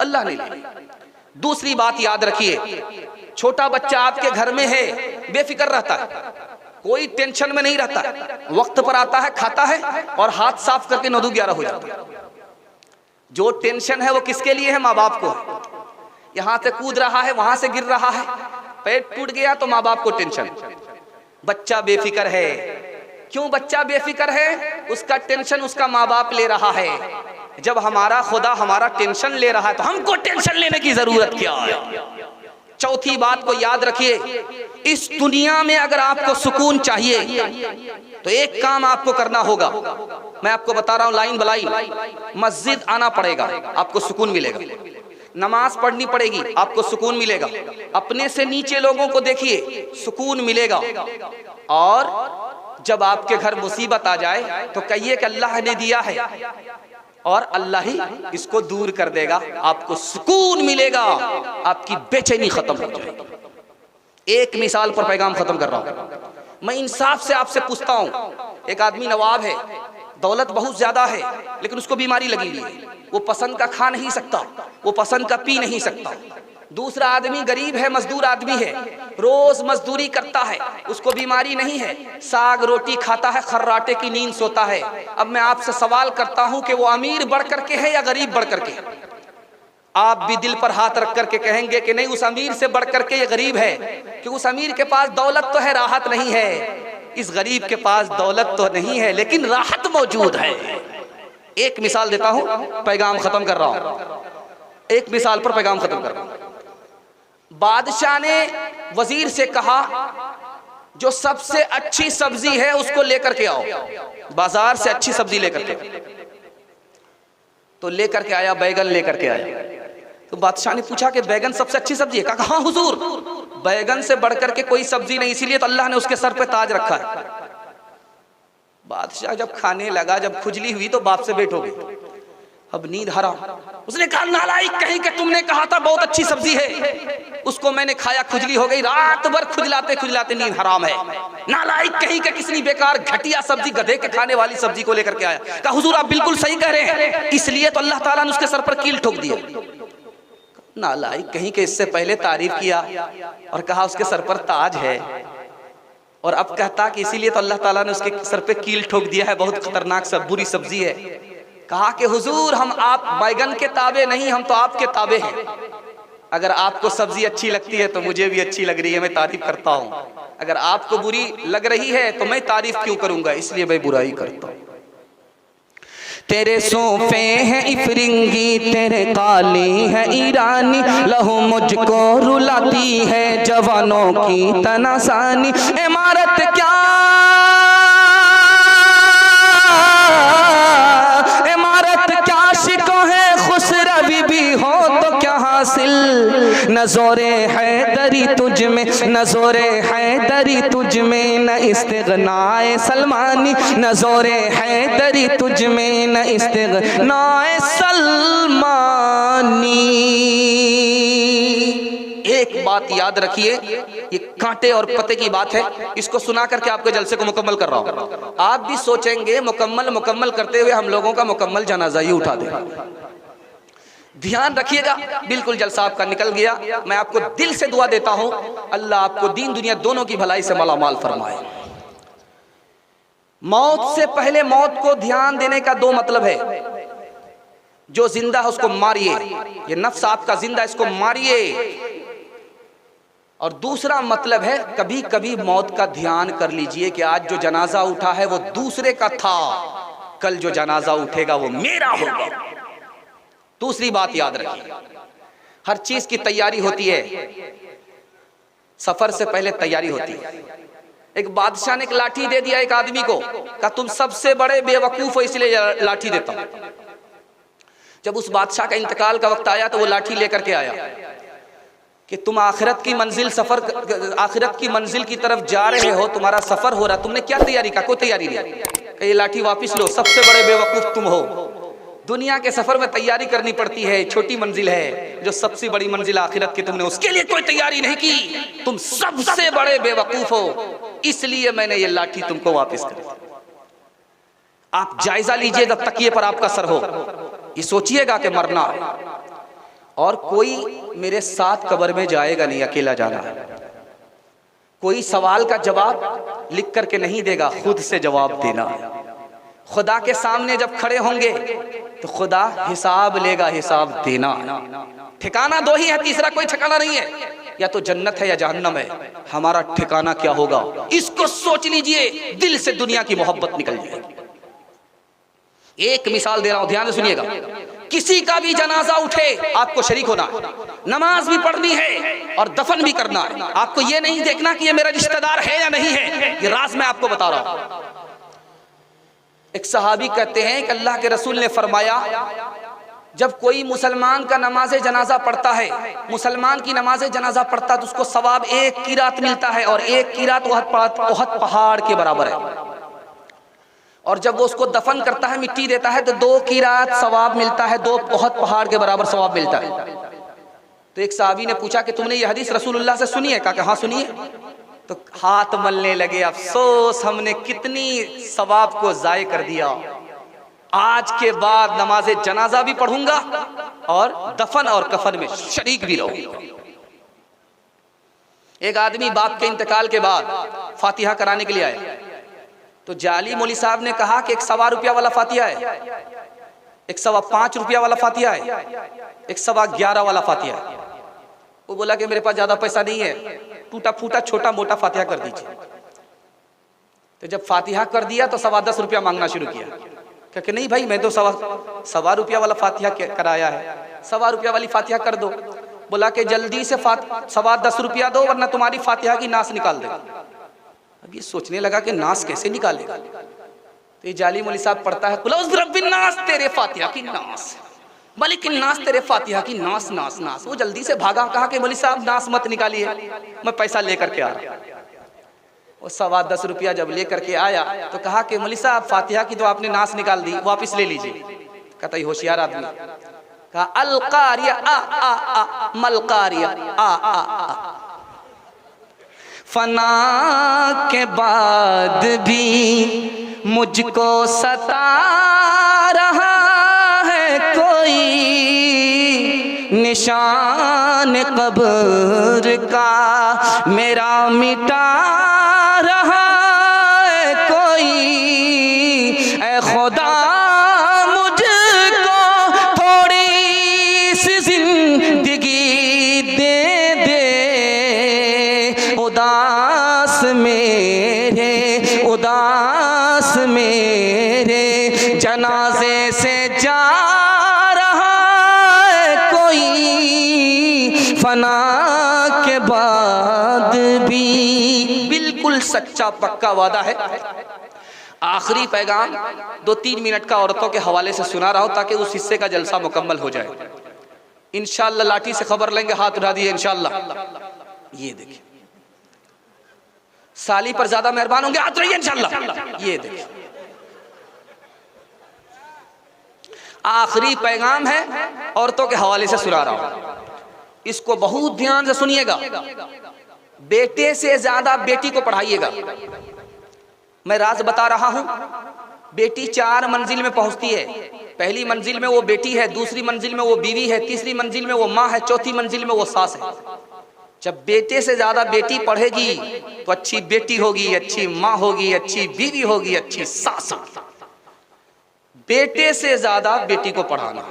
अल्लाह ने लिया। दूसरी बात याद रखिए, छोटा बच्चा आपके घर में है, बेफिक्र रहता है, कोई टेंशन में नहीं रहता, वक्त पर आता है, खाता है और हाथ साफ करके 9-11 हो जाता है। जो टेंशन है वो किसके लिए है? माँ बाप को। यहाँ से कूद रहा है, वहां से गिर रहा है, पेट टूट गया तो माँ बाप को टेंशन। बच्चा बेफिक्र है। क्यों बच्चा बेफिक्र है? उसका टेंशन उसका माँ बाप ले रहा है। जब हमारा खुदा हमारा टेंशन ले रहा है तो हमको टेंशन लेने की जरूरत क्या है? चौथी बात को याद रखिए, इस दुनिया में अगर आपको सुकून चाहिए तो एक काम आपको करना होगा। मैं आपको बता रहा हूं लाइन बलाई, मस्जिद आना पड़ेगा, आपको सुकून मिलेगा। नमाज पढ़नी पड़ेगी, आपको सुकून मिलेगा। अपने से नीचे लोगों को देखिए, सुकून मिलेगा। और जब आपके घर मुसीबत आ जाए तो कहिए कि अल्लाह ने दिया है और अल्लाह ही इसको दूर कर देगा, आपको सुकून मिलेगा, आपकी बेचैनी खत्म हो जाएगी। एक मिसाल पर पैगाम खत्म कर रहा हूं। मैं इंसाफ से आपसे पूछता हूं, एक आदमी नवाब है, दौलत बहुत ज्यादा है, लेकिन उसको बीमारी लगी हुई है, वो पसंद का खा नहीं सकता, वो पसंद का पी नहीं सकता। दूसरा आदमी गरीब है, मजदूर आदमी है, रोज मजदूरी करता है, उसको बीमारी नहीं है, साग रोटी खाता है, खर्राटे की नींद सोता है। अब मैं आपसे सवाल करता हूं कि वो अमीर बढ़ करके है या गरीब बढ़ करके? आप भी दिल पर हाथ रख करके कहेंगे कि नहीं, उस अमीर से बढ़ करके ये गरीब है, कि उस अमीर के पास दौलत तो है, राहत नहीं है। इस गरीब के पास दौलत तो नहीं है लेकिन राहत मौजूद है। एक मिसाल देता हूं, पैगाम खत्म कर रहा हूं। एक मिसाल पर पैगाम खत्म कर रहा हूं। बादशाह ने वजीर से कहा, जो सबसे अच्छी सब्जी है उसको लेकर के आओ, बाजार से अच्छी सब्जी लेकर के। तो लेकर के आया, बैगन लेकर के आया। तो बादशाह ने पूछा कि बैगन सबसे अच्छी सब्जी है? कहा हाँ हुजूर, बैगन से बढ़कर के कोई सब्जी नहीं, इसीलिए तो अल्लाह ने उसके सर पे ताज रखा है। बादशाह जब खाने लगा, जब खुजली हुई तो बाप से भेंट हो गई। अब नींद हराम। उसने कहा नालायक कहीं कि तुमने कहा था बहुत अच्छी सब्जी है, उसको मैंने खाया, खुजली हो गई, रात भर खुजलाते खुजलाते नींद हराम है। नालायक कहीं कि किसनी बेकार घटिया सब्जी, गधे के खाने वाली सब्जी को लेकर के आया। कहा हुजूर आप बिल्कुल सही कह रहे हैं, इसलिए तो अल्लाह ताला ने उसके सर पर कील ठोक दिया। नालायक कहीं के इससे पहले तारीफ किया और कहा उसके सर पर ताज है, और अब कहता कि इसीलिए तो अल्लाह ताला ने उसके सर पे कील ठोक दिया है, बहुत खतरनाक सब बुरी सब्जी है। कहा कि हुजूर हम आप बैगन के ताबे नहीं, हम तो आपके ताबे हैं। अगर आपको सब्जी अच्छी लगती है तो मुझे भी अच्छी लग रही है, मैं तारीफ करता हूँ। अगर आपको बुरी लग रही है तो मैं तारीफ क्यों करूंगा, इसलिए मैं बुराई करता हूँ। तेरे सोफे हैं इफरिंगी, तेरे काली है ईरानी, लहू मुझको रुलाती है जवानों की तनासानी। इमारत क्या शिको है, खुसरवी भी हो तो क्या हासिल। नज़ोरे हैदरी तुझ में, नज़ोरे हैदरी तुझ में, न इस्तिग़नाए सलमानी। नज़ोरे हैदरी तुझ में, न इस्तिग़नाए सलमानी। एक बात याद रखिए, ये कांटे और पते की बात है, इसको सुना करके आपके जलसे को मुकम्मल कर रहा हूं। आप भी सोचेंगे मुकम्मल करते हुए हम लोगों का मुकम्मल जनाजा ही उठा दे। ध्यान रखिएगा, बिल्कुल जलसा आपका निकल गया। मैं आपको दिल से दुआ देता हूं, अल्लाह आपको दीन दुनिया दोनों की भलाई से मालामाल फरमाए। मौत से पहले मौत को ध्यान देने का दो मतलब है। जो जिंदा है उसको मारिए, ये नफ्स आपका जिंदा, इसको मारिए। और दूसरा मतलब है, कभी कभी मौत का ध्यान कर लीजिए कि आज जो जनाजा उठा है वो दूसरे का था, कल जो जनाजा उठेगा वो मेरा होगा। दूसरी बात याद रखिए, हर चीज की तैयारी होती है, सफर से पहले तैयारी होती है। एक बादशाह ने एक लाठी दे दिया एक आदमी को, कहा तुम सबसे बड़े बेवकूफ हो इसलिए लाठी देता हूं। जब उस बादशाह का इंतकाल का वक्त आया तो वो लाठी लेकर के आया कि तुम आखिरत की मंजिल की तरफ जा रहे हो, तुम्हारा सफर हो रहा, तुमने क्या तैयारी का? कोई तैयारी नहीं। ये लाठी वापस लो, सबसे बड़े बेवकूफ तुम हो। दुनिया के सफर में तैयारी करनी पड़ती है, छोटी मंजिल है, जो सबसे बड़ी मंजिल आखिरत की, तुमने उसके लिए कोई तैयारी नहीं की, तुम सबसे बड़े बेवकूफ हो, इसलिए मैंने ये लाठी तुमको वापस कर दी। आप जायजा लीजिए जब तकिए पर आपका सर हो, ये सोचिएगा कि मरना है और कोई मेरे साथ कब्र में जाएगा नहीं, अकेला जाना है। कोई सवाल का जवाब लिख करके नहीं देगा, खुद से जवाब देना है। खुदा के सामने जब खड़े होंगे तो खुदा हिसाब लेगा, हिसाब देना। ठिकाना दो ही है, तीसरा कोई ठिकाना नहीं है, या तो जन्नत है या जहन्नम है। हमारा ठिकाना क्या होगा इसको सोच लीजिए, दिल से दुनिया की मोहब्बत निकल जाएगी। एक मिसाल दे रहा हूं, ध्यान से सुनिएगा। किसी का भी जनाजा उठे आपको शरीक होना है, नमाज भी पढ़नी है और दफन भी करना है। आपको ये नहीं देखना कि ये मेरा रिश्तेदार है या नहीं है, ये राज मैं आपको बता रहा हूं। एक सहाबी कहते हैं कि अल्लाह के रसूल ने फरमाया, जब कोई मुसलमान का नमाज जनाजा पढ़ता है, मुसलमान की नमाज जनाजा पढ़ता तो उसको सवाब 1 कीरात मिलता है, और 1 कीरात ओहद पहाड़ के बराबर है। और जब वो उसको दफन करता है, मिट्टी देता है, तो 2 कीरात सवाब मिलता है, 2 ओहद पहाड़ के बराबर सवाब मिलता है। तो एक सहाबी ने पूछा कि तुमने ये हदीस रसूलुल्लाह से सुनी है? कहा कि हाँ सुनिए। तो हाथ मलने लगे, अफसोस हमने कितनी सवाब को जाय कर दिया। आज के बाद नमाज जनाजा भी पढ़ूंगा और दफन और कफन में शरीक भी रहूंगा। एक आदमी बाप के इंतकाल के बाद फातिहा कराने के लिए आए, तो जाली मौली साहब ने कहा कि 1 सवा रुपया वाला फातिहा है, 1 सवा 5 रुपया वाला फातिहा है, 1 सवा 11 वाला फातिहा है। वो बोला कि मेरे पास ज्यादा पैसा नहीं है, टूटा फूटा छोटा मोटा फातिहा कर दीजिए। तो जब फातिहा कर दिया तो 10.25 रुपया मांगना शुरू किया। कि नहीं भाई, मैं तो सवा रुपया वाला फातिहा कराया है, 1.25 रुपया वाली फातिहा कर दो। बोला कि जल्दी से 10.25 रुपया दो वरना तुम्हारी फातिहा की नास निकाल देगा। अब ये सोचने लगा कि नास कैसे निकालेगा। तो ये जाली मौली साहब पढ़ता है, कुल रब्बिन नास, तेरे फातिहा की नास, मलिक नास, तेरे फातिहा की नास नास नास। वो जल्दी से भागा, कहा कि मौली साहब नास मत निकालिए, मैं पैसा लेकर के आ रहा। वो 10.25 रुपया जब लेकर के आया तो कहा कि मौली साहब फातिहा की तो आपने नास निकाल दी, वापस ले लीजिए। कहता ये होशियार आदमी। कहा अल कारिया आ आ आ मल कारिया आ आ आ। फना के बाद भी मुझको सता रहा है कोई, निशान कब्र का मेरा मिटा रहा है कोई। ऐ खुदा मुझको थोड़ी सी जिंदगी दे दे, उदास मेरे जनाजे से जा रहा है कोई, फना के बाद भी। बिल्कुल सच्चा पक्का वादा है। आखिरी पैगाम 2-3 मिनट का औरतों के हवाले से सुना रहा हूं ताकि उस हिस्से का जलसा मुकम्मल हो जाए। इंशाअल्लाह लाठी से खबर लेंगे, हाथ उठा दिए इंशाअल्लाह। ये देखिए, साली पर ज्यादा मेहरबान होंगे, हाथ रहिए इंशाअल्लाह। ये देखिए, आखिरी पैगाम है, औरतों के हवाले से सुना रहा हूं, इसको बहुत ध्यान से सुनिएगा। बेटे से ज्यादा बेटी को पढ़ाइएगा। मैं राज बता रहा हूं, बेटी 4 मंजिल में पहुंचती है। पहली मंजिल में वो बेटी है, दूसरी मंजिल में वो बीवी है, तीसरी मंजिल में वो माँ है, चौथी मंजिल में वो सास है। जब बेटे से ज्यादा बेटी पढ़ेगी तो अच्छी बेटी होगी, अच्छी माँ होगी, अच्छी बीवी होगी, अच्छी सास होगी। बेटे से ज्यादा बेटी को पढ़ाना।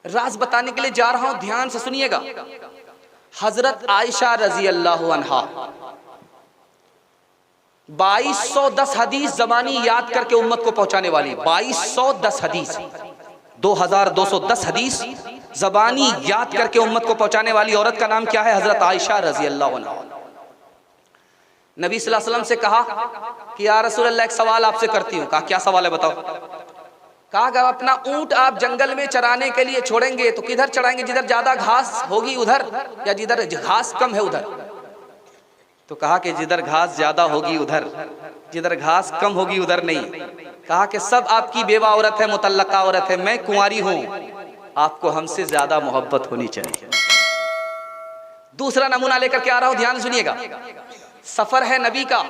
राज बताने के लिए जा रहा हूं, ध्यान से सुनिएगा। हजरत आयशा रजी अल्लाह अन्हा 2210 हदीस ज़बानी याद करके उम्मत को पहुंचाने वाली। 2210 हदीस, 2210 हदीस ज़बानी याद करके उम्मत को पहुंचाने वाली औरत का नाम क्या है? हजरत आयशा रजी अल्लाह अन्हा। नबी सल्लल्लाहु अलैहि वसल्लम से कहा कि या रसूल अल्लाह, एक सवाल आपसे करती हूँ। कहा क्या सवाल है बताओ। कहा अगर अपना ऊंट आप जंगल में चराने के लिए छोड़ेंगे तो किधर चराएंगे? जिधर ज्यादा घास होगी उधर, या जिधर घास कम है उधर? तो कहा कि जिधर घास ज्यादा होगी उधर, जिधर घास कम होगी उधर नहीं। कहा कि सब आपकी बेवा औरत है, मुतल्लका औरत है, मैं कुंवारी हूं, आपको हमसे ज्यादा मोहब्बत होनी चाहिए। दूसरा नमूना लेकर के आ रहा हूं, ध्यान सुनिएगा। सफर है नबी का,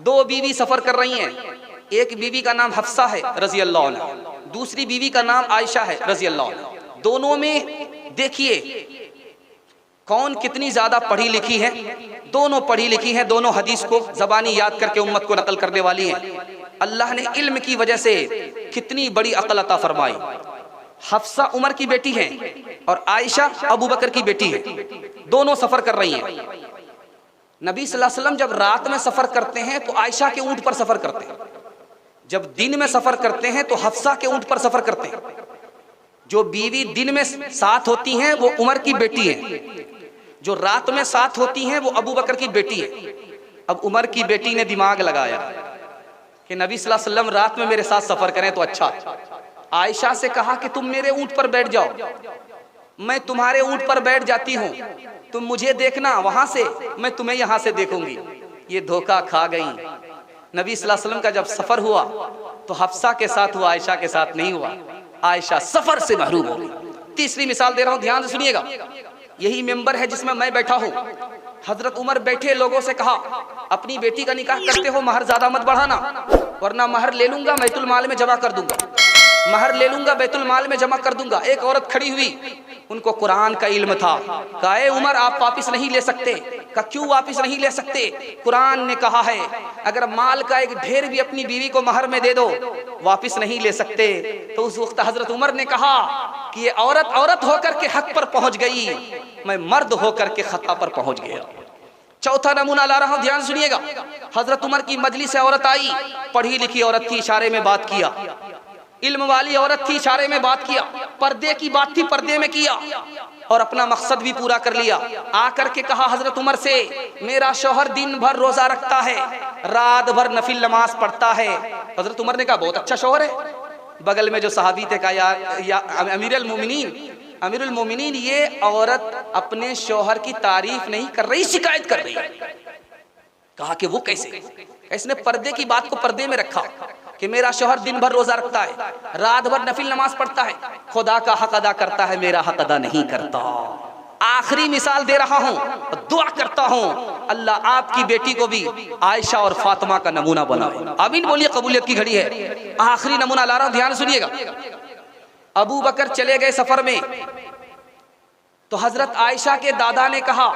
2 बीवी सफर कर रही हैं। एक बीवी का नाम हफ्सा है रजी अल्लाह अन्हा, दूसरी बीवी का नाम आयशा है रजी अल्लाह अन्हा। दोनों में देखिए कौन कितनी ज्यादा पढ़ी लिखी है। दोनों पढ़ी लिखी हैं, दोनों हदीस को ज़बानी याद करके उम्मत को नकल करने वाली हैं। अल्लाह ने इल्म की वजह से कितनी बड़ी अक़ल अता फरमाई। हफ्सा उमर की बेटी है और आयशा अबू बकर की बेटी है, दोनों सफर कर रही हैं। नबी सल्लल्लाहु अलैहि वसल्लम जब रात में सफर करते हैं तो आयशा के ऊंट पर सफर करते हैं, जब दिन में सफर करते हैं तो हफ्सा के ऊंट पर सफर करते हैं। जो बीवी दिन में साथ होती हैं वो उमर की बेटी है, जो रात में साथ होती हैं वो अबू बकर की बेटी है। अब उमर की बेटी ने दिमाग लगाया कि नबी सल्लल्लाहु अलैहि वसल्लम रात में मेरे साथ सफर करें तो अच्छा। आयशा से कहा कि तुम मेरे ऊंट पर बैठ जाओ, मैं तुम्हारे ऊंट पर बैठ जाती हूँ, तुम मुझे देखना वहां से, मैं तुम्हें यहाँ से देखूंगी। ये धोखा खा गई। नबी सल्लल्लाहु अलैहि वसल्लम का जब सफर हुआ तो हफ्सा के साथ हुआ, आयशा के साथ नहीं हुआ। आयशा सफर से महरूम हो गई। तीसरी मिसाल दे रहा हूं, ध्यान से सुनिएगा। यही मेंबर है जिसमें मैं बैठा हूं। हजरत उमर बैठे लोगों से कहा अपनी बेटी का निकाह करते हो महर ज्यादा मत बढ़ाना, वरना महर ले लूंगा बैतुल माल में जमा कर दूंगा, महर ले लूंगा बैतुल माल में जमा कर दूंगा। एक औरत खड़ी हुई, उनको कुरान का इल्म था। कहा उमर आप वापिस नहीं ले सकते। कहा क्यों वापिस नहीं ले सकते? कुरान ने कहा है अगर माल का एक ढेर भी अपनी बीवी को महर में दे दो वापिस नहीं ले सकते। तो उस वक्त हजरत उमर ने कहा कि ये औरत औरत होकर के हक पर पहुंच गई, मैं मर्द होकर के खता पर पहुंच गया। चौथा नमूना ला रहा हूं, ध्यान सुनिएगा। हजरत उमर की मजलिस से औरत आई, पढ़ी लिखी औरत थी, इशारे में बात किया। इल्म वाली औरत थी, इशारे में बात किया। पर्दे की बात थी, पर्दे में किया और अपना मकसद भी पूरा कर लिया। आकर के कहा हजरत उमर से मेरा शौहर दिन भर रोजा रखता है, रात भर नफिल नमाज पढ़ता है। हजरत उमर ने कहा बहुत अच्छा शौहर है। बगल में जो सहाबी थे कहा या अमीरुल मोमिनीन ये औरत अपने शौहर की तारीफ नहीं कर रही, शिकायत कर रही है। कहा कि वो कैसे? इसने पर्दे की बात को पर्दे में रखा कि मेरा शौहर दिन भर रोजा रखता है, रात भर नफिल नमाज पढ़ता है, खुदा का हक अदा करता है, मेरा हक अदा नहीं करता। आखिरी मिसाल दे रहा हूं, दुआ करता हूं अल्लाह आपकी बेटी को भी आयशा और फातिमा का नमूना बनाए। आमीन बोलिए, कबूलियत की घड़ी है। आखिरी नमूना ला रहा हूं, ध्यान सुनिएगा। अबू बकर चले गए सफर में तो हजरत आयशा के दादा ने कहा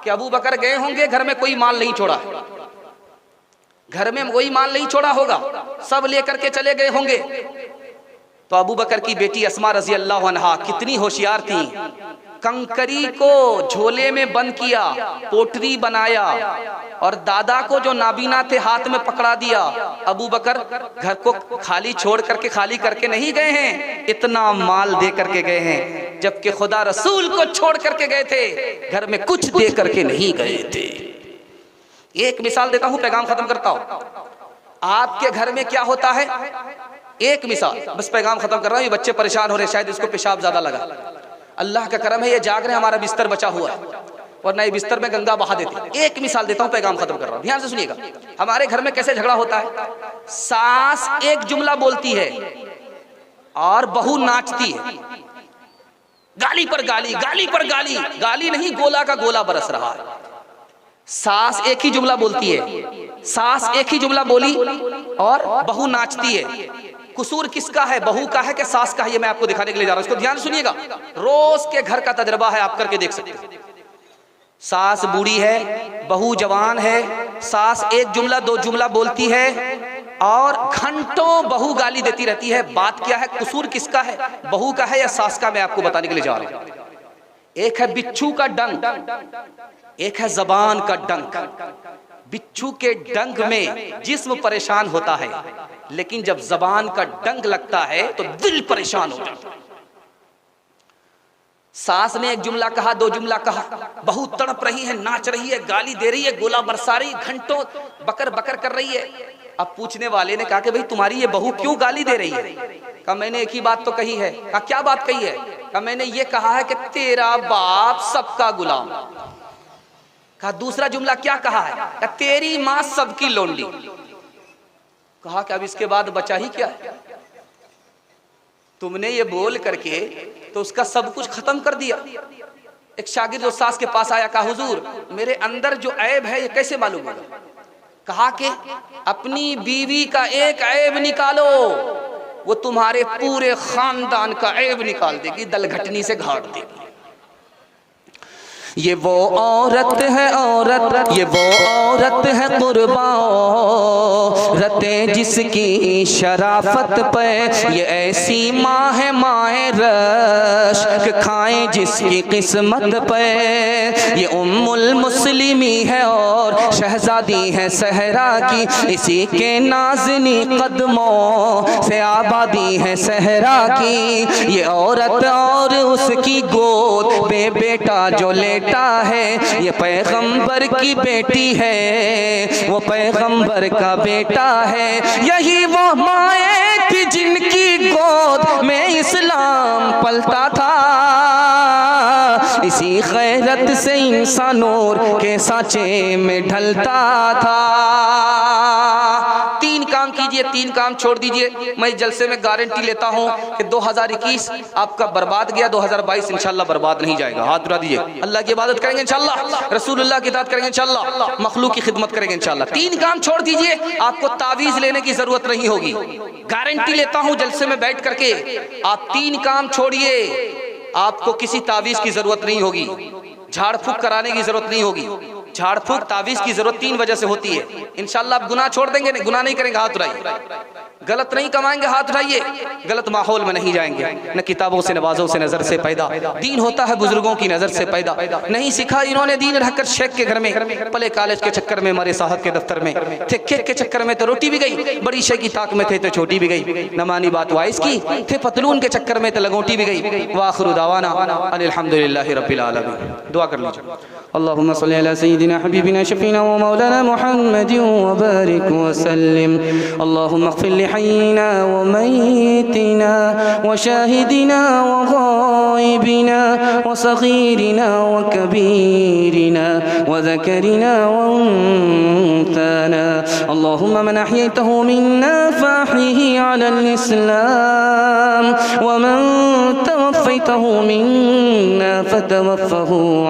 कि अबू बकर गए होंगे, घर में कोई माल नहीं छोड़ा, घर में कोई माल नहीं छोड़ा होगा, सब लेकर के चले गए होंगे। तो अबू बकर की बेटी अस्मा रजी अल्लाह अन्हा कितनी होशियार थी, कंकरी को झोले में बंद किया, पोटरी बनाया और दादा को जो नाबीना थे हाथ में पकड़ा दिया। अबू बकर घर को खाली छोड़ करके, खाली करके नहीं गए हैं, इतना माल दे करके गए हैं, जबकि खुदा रसूल को छोड़ करके गए थे, घर में कुछ दे करके नहीं गए थे। एक मिसाल देता हूं, पैगाम खत्म करता हूं। आपके घर में क्या होता है? एक मिसाल, बस पैगाम खत्म कर रहा हूं। ये बच्चे परेशान हो रहे, शायद इसको पेशाब ज्यादा लगा। अल्लाह का करम है ये जाग रहे, हमारा बिस्तर बचा हुआ है, वरना ये बिस्तर में गंगा बहा देते। एक मिसाल देता हूं, पैगाम खत्म कर रहा हूं, ध्यान से सुनिएगा। हमारे घर में कैसे झगड़ा होता है? सास एक जुमला बोलती है और बहू नाचती है, गाली पर गाली, गाली पर गाली, गाली नहीं गोला का गोला बरस रहा है। सास एक ही जुमला बोलती है, सास एक ही जुमला बोली और बहू नाचती है। कसूर किसका है? बहू का है कि सास का है? ये मैं आपको दिखाने के लिए जा रहा हूं, इसको ध्यान सुनिएगा। रोज के घर का तजर्बा है, आप करके देख सकते हैं। सास बूढ़ी है, बहू जवान है, सास एक जुमला दो जुमला बोलती है और घंटों बहू गाली देती रहती है। बात क्या है? कसूर किसका है? बहू का है या सास का? मैं आपको बताने के लिए जा रहा हूं। एक है बिच्छू का डंक, एक है जबान का डंक। बिच्छू के डंक में जिस्म परेशान होता है, लेकिन जब जबान का डंक लगता है तो दिल परेशान हो जाता है। सास ने एक जुमला कहा, दो जुमला कहा, बहू तड़प रही है, नाच रही है, गाली दे रही है, गोला बरसा रही, घंटों बकर बकर कर रही है। अब पूछने वाले ने कहा कि भाई तुम्हारी ये बहू क्यों गाली दे रही है? कहा मैंने एक ही बात तो कही है। कहा क्या बात कही है? कहा मैंने ये कहा है कि तेरा बाप सबका गुलाम। कहा दूसरा जुमला क्या कहा है? कहा तेरी माँ सबकी लोंडी। कहा कि अब इसके बाद बचा ही क्या है? तुमने ये बोल करके तो उसका सब कुछ खत्म कर दिया। एक शागिर्द जो सास के पास आया, कहा हुजूर मेरे अंदर जो ऐब है ये कैसे मालूम होगा? कहा कि अपनी बीवी का एक ऐब निकालो, वो तुम्हारे पूरे खानदान का ऐब निकाल देगी, दलघटनी से घाट देगी। ये वो औरत है औरत, ये वो औरत है कुर्बान जिसकी शराफत पे, ये ऐसी माँ है माए रश्क खाए जिसकी किस्मत पे। ये उम्मुल मुस्लिमी है और शहजादी है सहरा की, इसी के नाज़नी कदमों से आबादी है सहरा की। ये औरत और उसकी गोद पे बेटा जो लेटा है, ये पैगंबर की बेटी है, वो पैगंबर का बेटा है। यही वो माए थी जिनकी गोद में इस्लाम पलता था, इसी गैरत से इंसान नूर के सांचे में ढलता था। तीन काम कीजिए, तीन काम छोड़ दीजिए। मैं जलसे में गारंटी लेता हूं कि 2021 आपका बर्बाद गया, 2022 इंशाल्लाह बर्बाद नहीं जाएगा। हाथ उठा दीजिए। अल्लाह की इबादत करेंगे इंशाल्लाह, रसूलुल्लाह की इताअत करेंगे इंशाल्लाह, मखलूक की खिदमत करेंगे इंशाल्लाह। तीन काम छोड़ दीजिए, आपको तावीज़ लेने की जरूरत नहीं होगी। गारंटी लेता हूं जलसे में बैठ करके, आप तीन काम छोड़िए, आपको किसी तावीज़ की जरूरत नहीं होगी, झाड़ फूक कराने की जरूरत नहीं होगी। झाड़ फूक तावीज़ की जरूरत तीन वजह से होती है। इंशाल्लाह आप गुनाह छोड़ देंगे, गुनाह नहीं करेंगे, हाथ उठाइए। गलत नहीं कमाएंगे, हाथ उठाइए। गलत माहौल में नहीं जाएंगे, न किताबों से नवाजों से नजर से पैदा। दीन होता है बुजुर्गों की नजर से पैदा। नहीं सीखा इन्होंने दीन रहकर शेख के घर में, पले कॉलेज के चक्कर में, मरे साहब के दफ्तर में थे, केक के चक्कर में तो रोटी भी गई, बड़ी शेख की ताक में थे तो छोटी भी गई, न मानी बात वाइस की, थे पतलून के चक्कर में तो लगोटी भी गई। वाखिरु दावाना अल्हम्दुलिल्लाहि रब्बिल आलमीन। दुआ कर लीजिए। अल्लाहुम्मा सल्ली अला सय्यिदिना हबीबिना शफीना व मौलाना मुहम्मदिन व बारिक व सल्लिम। अल्लाहुम्मा इग़फिर लि हय्यिना व मय्यितिना व शाहिदिना व गायबिना व सगीरिना व कबीरिना व ज़करिना व उन्साना। अल्लाहुम्मा मन अहयैतहु मिन्ना फ़अहयिही अलल इस्लाम व मन तवफ़्फ़ैतहु मिन्ना फ़तवफ़्फ़हु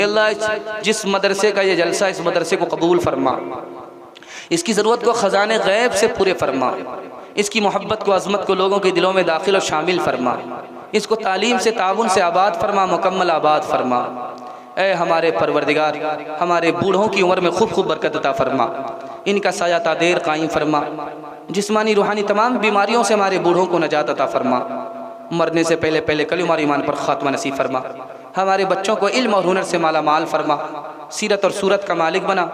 अल्लाह जिस मदरसे का ये जलसा, इस मदरसे को कबूल फरमा, इसकी ज़रूरत को ख़ज़ाने गैब से पूरे फरमा, इसकी मोहब्बत को, अज़मत को लोगों के दिलों में दाखिल और शामिल फरमा, इसको तालीम से, ताउन से आबाद फरमा, मुकम्मल आबाद फरमा। ऐ हमारे परवरदिगार, हमारे बूढ़ों की उम्र में खूब खूब बरकत अता फरमा, इनका साया तादेर कायम फरमा, जिस्मानी रूहानी तमाम बीमारियों से हमारे बूढ़ों को नजात अता फरमा, मरने से पहले पहले कलिमा और ईमान पर खात्मा नसीब फरमा। हमारे बच्चों को इल्म और हुनर से माला माल फरमा, सीरत और सूरत का मालिक बना,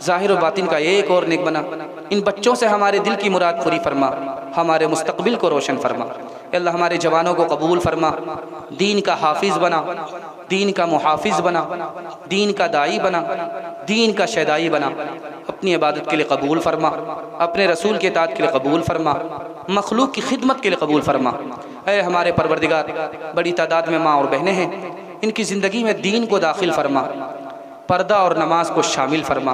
ज़ाहिर और बातिन का एक और नेक बना। इन बच्चों से हमारे दिल की मुराद पूरी फरमा, हमारे मुस्तकबिल को रोशन फरमा। अल्लाह हमारे जवानों को कबूल फरमा, दीन का हाफिज़ बना, दीन का मुहाफिज बना, दीन का दाई बना, दीन का शहदाई बना। अपनी इबादत के लिए कबूल फरमा, अपने रसूल के इताअत के लिए कबूल फरमा, मखलूक की खिदमत के लिए कबूल फरमा। ऐ हमारे परवरदिगार, बड़ी तादाद में माँ और बहनें हैं, इनकी ज़िंदगी में दीन को दाखिल फरमा, पर्दा और नमाज को शामिल फरमा।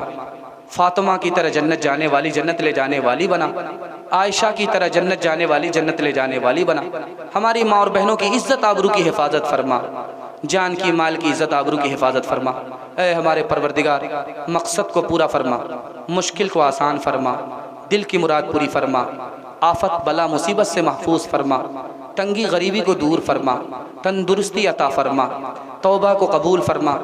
फातिमा की तरह जन्नत जाने वाली, जन्नत ले जाने वाली बना। आयशा की तरह जन्नत जाने वाली, जन्नत ले जाने वाली बना। हमारी माँ और बहनों की इज़्ज़त आबरू की हिफाजत फरमा, जान की, माल की इज़्ज़त आबरू की हिफाजत फरमा। ऐ हमारे परवरदिगार, मकसद को पूरा फरमा, मुश्किल को आसान फरमा, दिल की मुराद पूरी फरमा, आफत बला मुसीबत से महफूज फरमा, तंगी गरीबी को दूर फरमा, तंदुरुस्ती अता फरमा, तौबा को कबूल फरमा,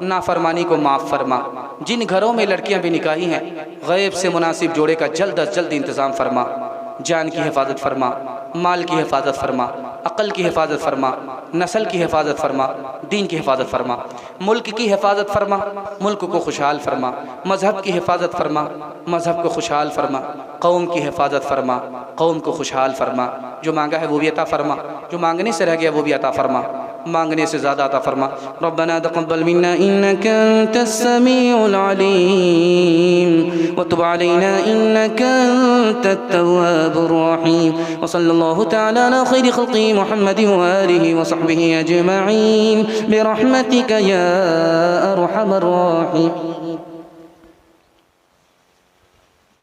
नाफरमानी को माफ़ फरमा। जिन घरों में लड़कियां भी निकाही हैं, गैब से मुनासिब जोड़े का जल्द अज जल्द इंतज़ाम फरमा, जान की हिफाजत फरमा, माल की हिफाजत फरमा, अक़ल की हिफाजत फरमा, नस्ल की हिफाजत फरमा, दीन की हिफाजत फरमा, मुल्क की हिफाजत फरमा, मुल्क को खुशहाल फरमा, मज़हब की हिफाजत फरमा, मज़हब को खुशहाल फरमा, कौम की हिफाजत फरमा, कौम को खुशहाल फरमा। जो मांगा है वो भी अता फरमा, जो मांगने से रह गया वो भी अता फरमा, मांगने से ज़्यादा अता फरमा। रब्बना तक़ब्बल मिन्ना इन्नका अंतस समीउल अलीम व तुब अलैना इन्नका अंतत तव्वाबुर रहीम व सल्लल्लाहु तआला अला खैरि खल्क़ि मुहम्मदिन व आलिहि व सहबिहि अजमईन बिरहमतिका या अरहमर राहिमीन।